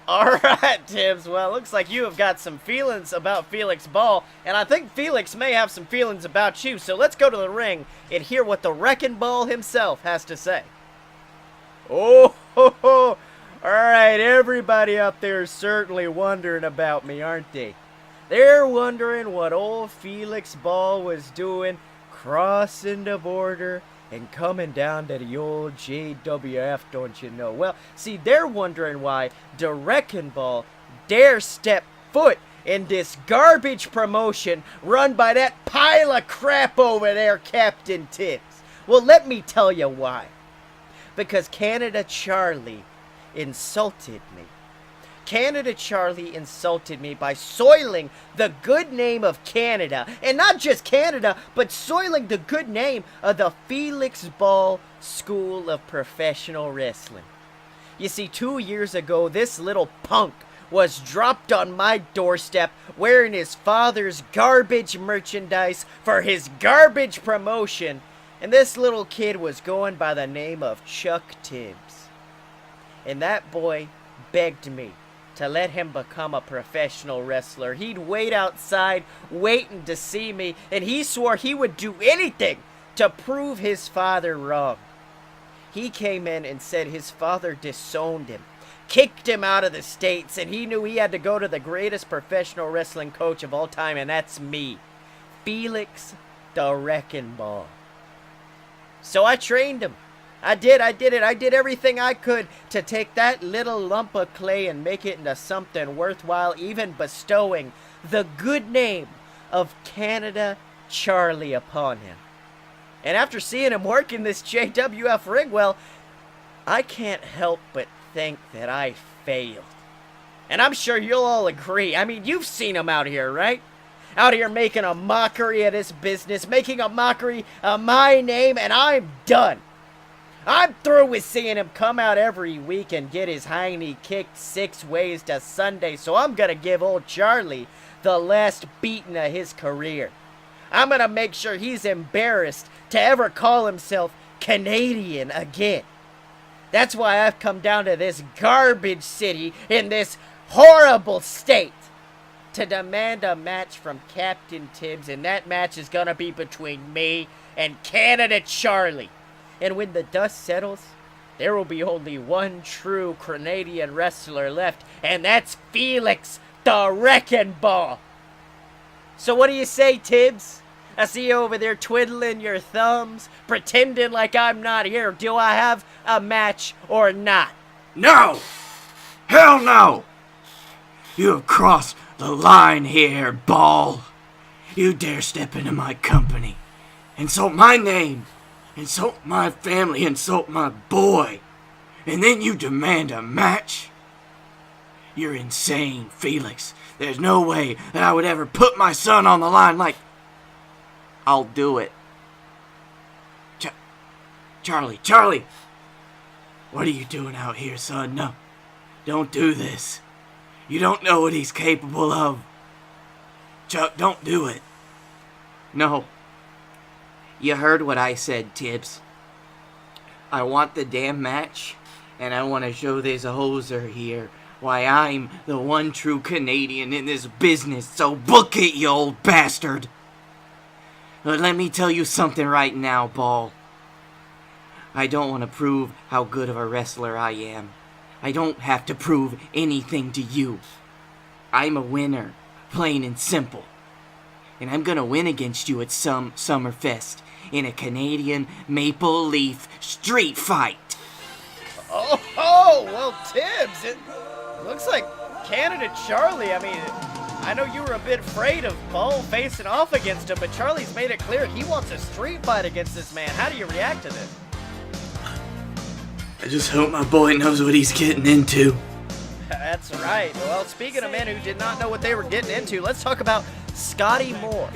All right, Tibbs. Well, looks like you have got some feelings about Felix Ball, and I think Felix may have some feelings about you. So let's go to the ring and hear what the Wrecking Ball himself has to say. Oh, ho, ho. All right, everybody up there is certainly wondering about me, aren't they? They're wondering what old Felix Ball was doing, crossing the border and coming down to the old JWF, don't you know? Well, see, they're wondering why the Wrecking Ball dare step foot in this garbage promotion run by that pile of crap over there, Captain Tibbs. Well, let me tell you why. Because Canada Charlie insulted me. Canada Charlie insulted me by soiling the good name of Canada. And not just Canada, but soiling the good name of the Felix Ball School of Professional Wrestling. You see, 2 years ago, this little punk was dropped on my doorstep wearing his father's garbage merchandise for his garbage promotion. And this little kid was going by the name of Chuck Tibbs. And that boy begged me to let him become a professional wrestler. He'd wait outside, waiting to see me, and he swore he would do anything to prove his father wrong. He came in and said his father disowned him, kicked him out of the States, and he knew he had to go to the greatest professional wrestling coach of all time, and that's me, Felix the Wrecking Ball. So I trained him. I did it. I did everything I could to take that little lump of clay and make it into something worthwhile, even bestowing the good name of Canada Charlie upon him. And after seeing him work in this JWF ring, well, I can't help but think that I failed. And I'm sure you'll all agree. I mean, you've seen him out here, right? Out here making a mockery of this business, making a mockery of my name, and I'm done. I'm through with seeing him come out every week and get his hiney kicked 6 ways to Sunday, so I'm gonna give old Charlie the last beating of his career. I'm gonna make sure he's embarrassed to ever call himself Canadian again. That's why I've come down to this garbage city in this horrible state to demand a match from Captain Tibbs, and that match is gonna be between me and Canada Charlie. And when the dust settles, there will be only one true Canadian wrestler left, and that's Felix the Wrecking Ball. So what do you say, Tibbs? I see you over there twiddling your thumbs, pretending like I'm not here. Do I have a match or not? No! Hell no! You have crossed the line here, Ball. You dare step into my company, insult my name, insult my family, insult my boy, and then you demand a match? You're insane, Felix. There's no way that I would ever put my son on the line like... I'll do it. Charlie! What are you doing out here, son? No, don't do this. You don't know what he's capable of. Chuck, don't do it. No. You heard what I said, Tibbs. I want the damn match, and I want to show this hoser here why I'm the one true Canadian in this business, so book it, you old bastard. But let me tell you something right now, Ball. I don't want to prove how good of a wrestler I am. I don't have to prove anything to you. I'm a winner, plain and simple. And I'm gonna win against you at some Summerfest in a Canadian Maple Leaf street fight. Oh, well, Tibbs, it looks like Canada Charlie. I mean, I know you were a bit afraid of Paul facing off against him, but Charlie's made it clear he wants a street fight against this man. How do you react to this? I just hope my boy knows what he's getting into. That's right. Well, speaking of men who did not know what they were getting into, let's talk about Scotty Moore,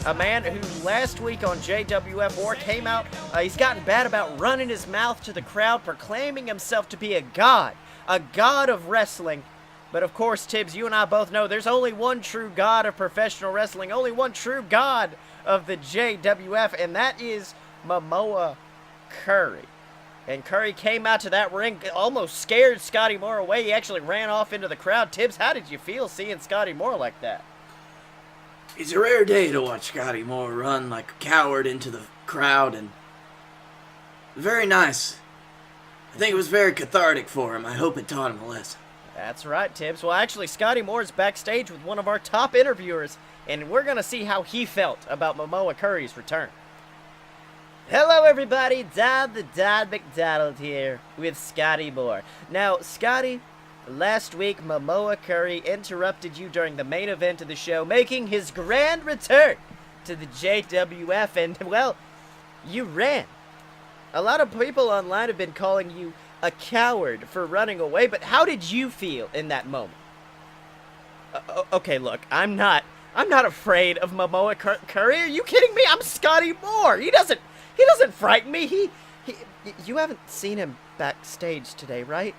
a man who last week on JWF War came out. He's gotten bad about running his mouth to the crowd, proclaiming himself to be a god of wrestling. But of course, Tibbs, you and I both know there's only one true god of professional wrestling, only one true god of the JWF, and that is Momoa Curry. And Curry came out to that ring, almost scared Scotty Moore away. He actually ran off into the crowd. Tibbs, how did you feel seeing Scotty Moore like that? It's a rare day to watch Scotty Moore run like a coward into the crowd, and very nice. I think it was very cathartic for him. I hope it taught him a lesson. That's right, Tibbs. Well, actually, Scotty Moore's backstage with one of our top interviewers, and we're going to see how he felt about Momoa Curry's return. Hello, everybody. Dad McDonald here with Scotty Moore. Now, Scotty, last week, Momoa Curry interrupted you during the main event of the show, making his grand return to the JWF, and, well, you ran. A lot of people online have been calling you a coward for running away, but how did you feel in that moment? Okay, look, I'm not afraid of Momoa Curry. Are you kidding me? I'm Scotty Moore. He doesn't frighten me. You haven't seen him backstage today, right?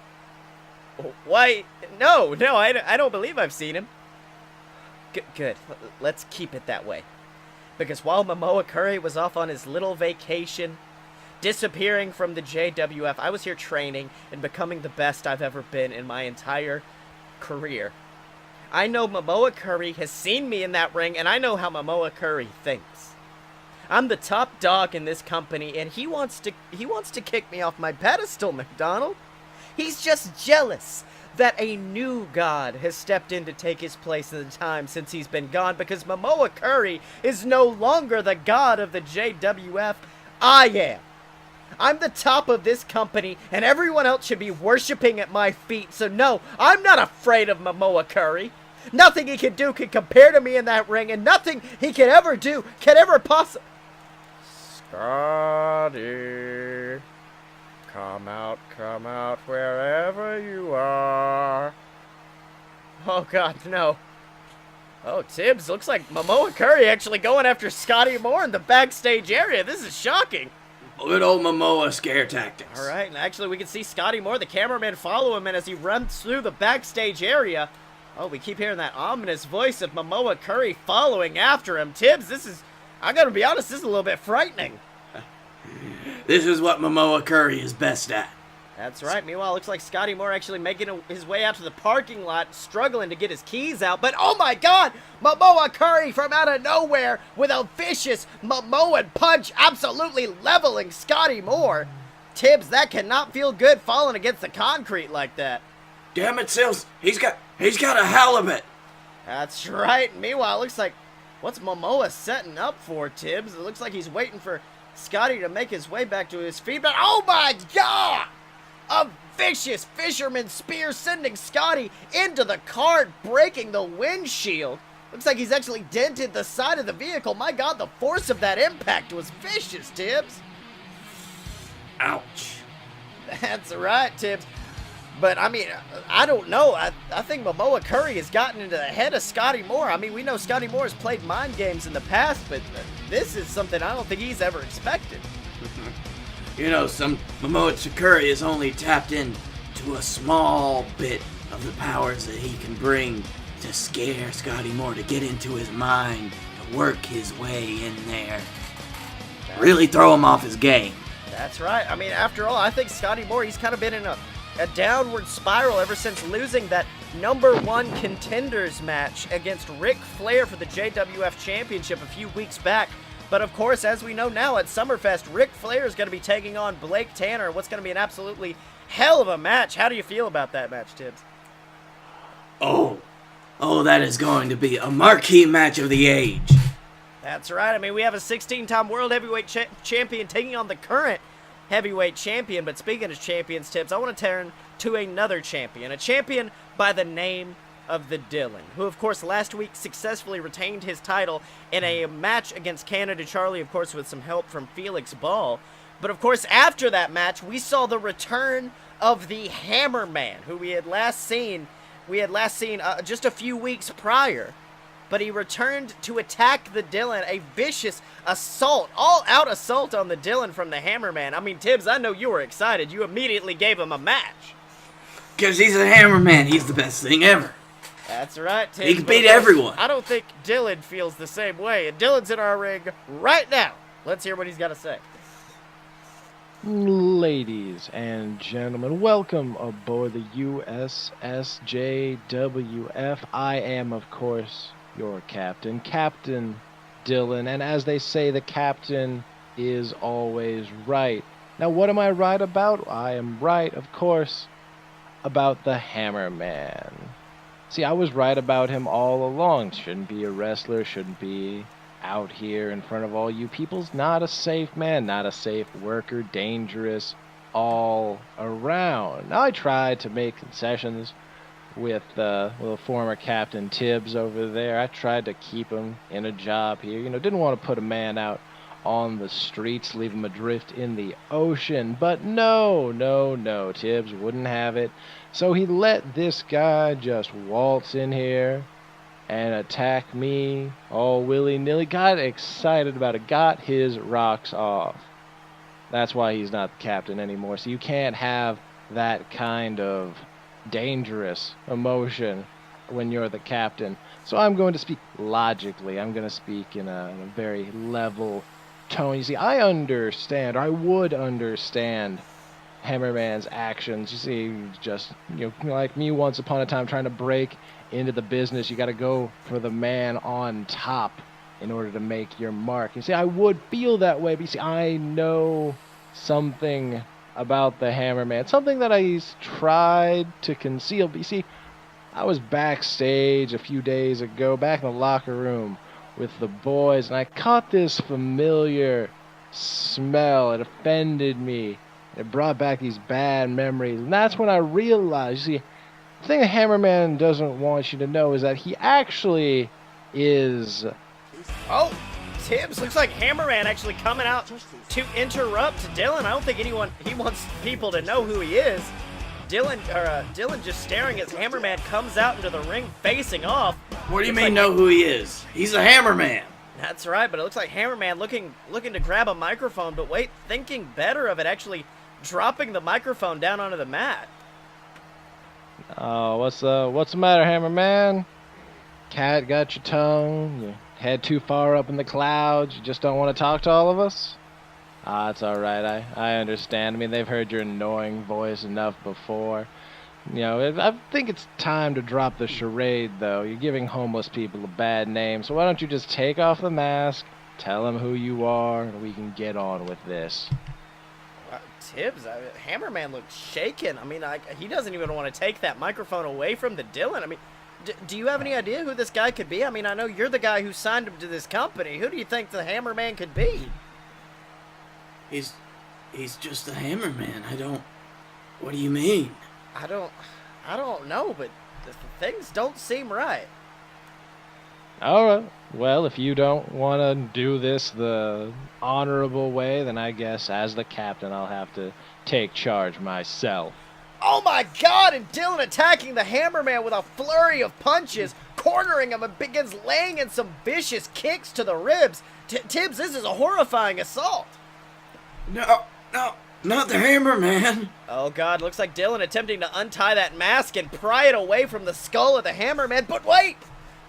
Why? No, I don't believe I've seen him. Good. Let's keep it that way. Because while Momoa Curry was off on his little vacation, disappearing from the JWF, I was here training and becoming the best I've ever been in my entire career. I know Momoa Curry has seen me in that ring, and I know how Momoa Curry thinks. I'm the top dog in this company, and he wants to kick me off my pedestal, McDonald. He's just jealous that a new god has stepped in to take his place in the time since he's been gone, because Momoa Curry is no longer the god of the JWF. I am. I'm the top of this company, and everyone else should be worshiping at my feet. So no, I'm not afraid of Momoa Curry. Nothing he can do can compare to me in that ring, and nothing he can ever do can ever possibly... Scotty, come out wherever you are. Oh God, no. Oh, Tibbs, looks like Momoa Curry actually going after Scotty Moore in the backstage area. This is shocking. Good old Momoa scare tactics. All right, and actually we can see Scotty Moore, the cameraman, follow him, and as he runs through the backstage area, oh, we keep hearing that ominous voice of Momoa Curry following after him. Tibbs, this is, I gotta be honest, this is a little bit frightening. This is what Momoa Curry is best at. That's right. Meanwhile, it looks like Scotty Moore actually making his way out to the parking lot, struggling to get his keys out. But, oh my God, Momoa Curry from out of nowhere with a vicious Momoan punch, absolutely leveling Scotty Moore. Tibbs, that cannot feel good falling against the concrete like that. Damn it, Sills. He's got a halibut. That's right. Meanwhile, it looks like, what's Momoa setting up for, Tibbs? It looks like he's waiting for Scotty to make his way back to his feet. But, oh my God! A vicious fisherman spear sending Scotty into the car, breaking the windshield. Looks like he's actually dented the side of the vehicle. My God, the force of that impact was vicious, Tibbs. Ouch. That's right, Tibbs. But, I mean, I don't know. I think Momoa Curry has gotten into the head of Scotty Moore. I mean, we know Scotty Moore has played mind games in the past, but this is something I don't think he's ever expected. You know, Momoa Curry is only tapped into a small bit of the powers that he can bring to scare Scotty Moore, to get into his mind, to work his way in there. Really throw him off his game. That's right. I mean, after all, I think Scotty Moore, he's kind of been in a downward spiral ever since losing that #1 contenders match against Ric Flair for the JWF Championship a few weeks back. But of course, as we know now at Summerfest, Ric Flair is going to be taking on Blake Tanner, what's going to be an absolutely hell of a match. How do you feel about that match, Tibbs? Oh, Oh, that is going to be a marquee match of the age. That's right. I mean, we have a 16-time World Heavyweight Champion taking on the current Heavyweight Champion. But speaking of champions, Tibbs, I want to turn to another champion. A champion by the name of the Dylan, who, of course, last week successfully retained his title in a match against Canada Charlie, of course, with some help from Felix Ball. But, of course, after that match, we saw the return of the Hammerman, who we had last seen just a few weeks prior. But he returned to attack the Dylan, a vicious assault, all-out assault on the Dylan from the Hammerman. I mean, Tibbs, I know you were excited. You immediately gave him a match. Because he's a Hammerman. He's the best thing ever. That's right, Tibbs. He can beat everyone. I don't think Dylan feels the same way. And Dylan's in our ring right now. Let's hear what he's got to say. Ladies and gentlemen, welcome aboard the USS JWF. I am, of course, your captain, Captain Dylan, and as they say, the captain is always right. Now, what am I right about? I am right, of course, about the Hammerman. See, I was right about him all along. Shouldn't be a wrestler, shouldn't be out here in front of all you people's not a safe man, not a safe worker, dangerous all around. Now, I tried to make concessions with former Captain Tibbs over there. I tried to keep him in a job here. Didn't want to put a man out on the streets, leave him adrift in the ocean. But no, Tibbs wouldn't have it. So he let this guy just waltz in here and attack me all willy-nilly. Got excited about it. Got his rocks off. That's why he's not the captain anymore. So you can't have that kind of dangerous emotion when you're the captain. So I'm going to speak logically. I'm going to speak in a very level tone. You see, I understand, or I would understand Hammerman's actions. You see, just, like me once upon a time trying to break into the business, you got to go for the man on top in order to make your mark. You see, I would feel that way, but you see, I know something about the Hammerman, something that I tried to conceal. But you see, I was backstage a few days ago, back in the locker room with the boys, and I caught this familiar smell. It offended me. It brought back these bad memories, and that's when I realized, you see, the thing the Hammerman doesn't want you to know is that he actually is... Oh, Tibbs, looks like Hammerman actually coming out to interrupt Dylan. I don't think he wants people to know who he is. Dylan just staring as Hammerman comes out into the ring facing off. What do you mean know who he is? He's a Hammerman. That's right, but it looks like Hammerman looking to grab a microphone, but wait, thinking better of it, actually dropping the microphone down onto the mat. Oh, what's the matter, Hammerman? Cat got your tongue? Your head too far up in the clouds? You just don't want to talk to all of us? It's all right. I understand. I mean, they've heard your annoying voice enough before. I think it's time to drop the charade, though. You're giving homeless people a bad name, so why don't you just take off the mask, tell them who you are, and we can get on with this. Tibbs, Hammerman looks shaken. I mean, he doesn't even want to take that microphone away from the Dylan. I mean, do you have any idea who this guy could be? I mean, I know you're the guy who signed him to this company. Who do you think the Hammerman could be? He's just a Hammerman. What do you mean? I don't know, but the things don't seem right. All right. Well, if you don't want to do this the honorable way, then I guess as the captain I'll have to take charge myself. Oh my God! And Dylan attacking the Hammerman with a flurry of punches, cornering him and begins laying in some vicious kicks to the ribs. Tibbs, this is a horrifying assault. No, not the Hammerman. Oh God, looks like Dylan attempting to untie that mask and pry it away from the skull of the Hammerman. But wait!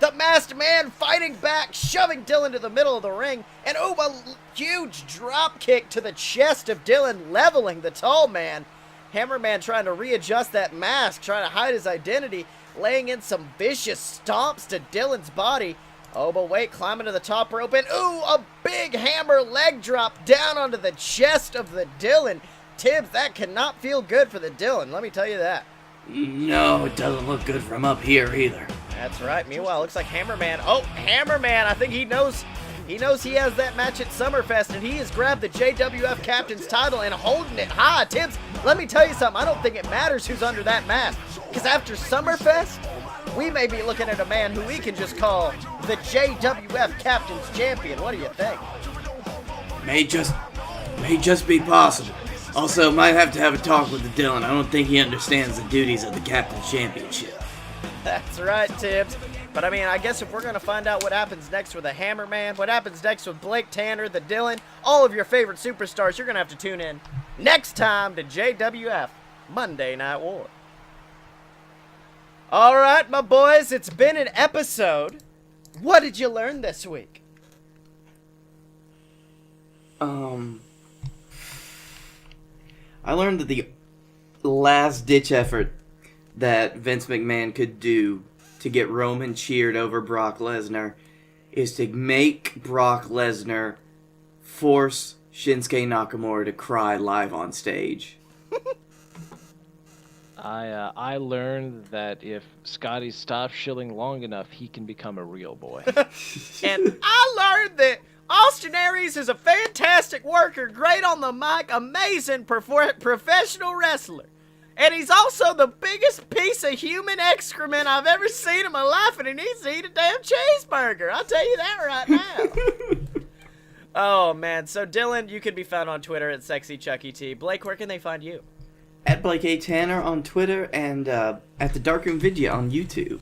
The masked man fighting back, shoving Dylan to the middle of the ring, and a huge drop kick to the chest of Dylan, leveling the tall man. Hammerman trying to readjust that mask, trying to hide his identity, laying in some vicious stomps to Dylan's body. Oh, but wait, climbing to the top rope, and ooh, a big hammer leg drop down onto the chest of the Dylan. Tibbs, that cannot feel good for the Dylan, let me tell you that. No, it doesn't look good from up here either. That's right. Meanwhile, it looks like Hammerman. Oh, Hammerman! I think he knows he has that match at Summerfest, and he has grabbed the JWF Captain's title and holding it high. Tibbs, let me tell you something. I don't think it matters who's under that mask, because after Summerfest, we may be looking at a man who we can just call the JWF Captain's Champion. What do you think? May just be possible. Also, might have to have a talk with the Dylan. I don't think he understands the duties of the Captain's Championship. That's right, Tibbs. But I mean, I guess if we're going to find out what happens next with the Hammerman, what happens next with Blake Tanner, the Dylan, all of your favorite superstars, you're going to have to tune in next time to JWF Monday Night War. All right, my boys, it's been an episode. What did you learn this week? I learned that the last-ditch effort that Vince McMahon could do to get Roman cheered over Brock Lesnar is to make Brock Lesnar force Shinsuke Nakamura to cry live on stage. I learned that if Scotty stops shilling long enough, he can become a real boy. And I learned that Austin Aries is a fantastic worker, great on the mic, amazing professional wrestler. And he's also the biggest piece of human excrement I've ever seen in my life, and he needs to eat a damn cheeseburger. I'll tell you that right now. Oh, man. So, Dylan, you can be found on Twitter at SexyChuckyT. Blake, where can they find you? At Blake A. Tanner on Twitter and at the Darkroom Video on YouTube.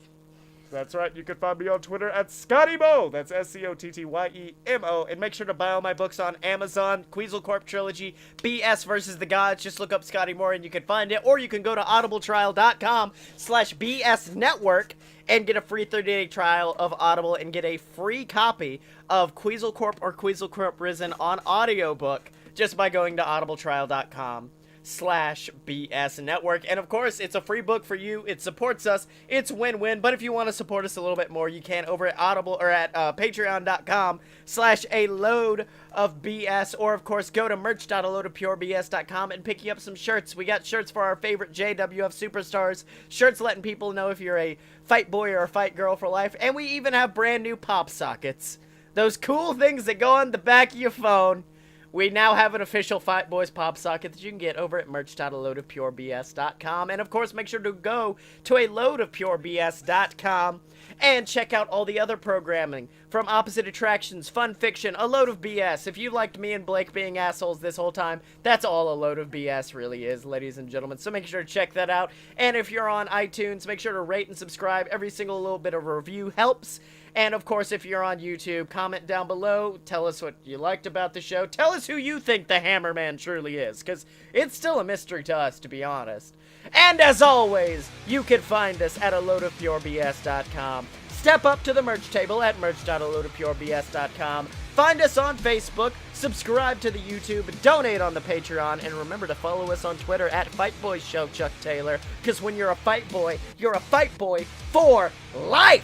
That's right, you can find me on Twitter at ScottyMo. That's ScottyMo. And make sure to buy all my books on Amazon. Queasel Corp Trilogy, BS versus the Gods. Just look up Scotty Moore and you can find it. Or you can go to audibletrial.com/BS Network and get a free 30-day trial of Audible and get a free copy of Queasel Corp or Queasel Corp Risen on audiobook just by going to audibletrial.com/BS Network. And of course, it's a free book for you. It supports us. It's win-win. But if you want to support us a little bit more, you can over at Audible or at patreon.com/aloadofbs. Or of course, go to merch.aloadofpurebs.com and pick you up some shirts. We got shirts for our favorite JWF superstars. Shirts letting people know if you're a fight boy or a fight girl for life. And we even have brand new pop sockets. Those cool things that go on the back of your phone. We now have an official Fight Boys pop socket that you can get over at merch.aloadofpurebs.com. And of course, make sure to go to aloadofpurebs.com and check out all the other programming from Opposite Attractions, Fun Fiction, A Load of BS. If you liked me and Blake being assholes this whole time, that's all A Load of BS really is, ladies and gentlemen. So make sure to check that out. And if you're on iTunes, make sure to rate and subscribe. Every single little bit of review helps. And, of course, if you're on YouTube, comment down below. Tell us what you liked about the show. Tell us who you think the Hammerman truly is, because it's still a mystery to us, to be honest. And, as always, you can find us at aloadofpurebs.com. Step up to the merch table at merch.aloadofpurebs.com. Find us on Facebook, subscribe to the YouTube, donate on the Patreon, and remember to follow us on Twitter at FightBoyShow Chuck Taylor, because when you're a fight boy for life!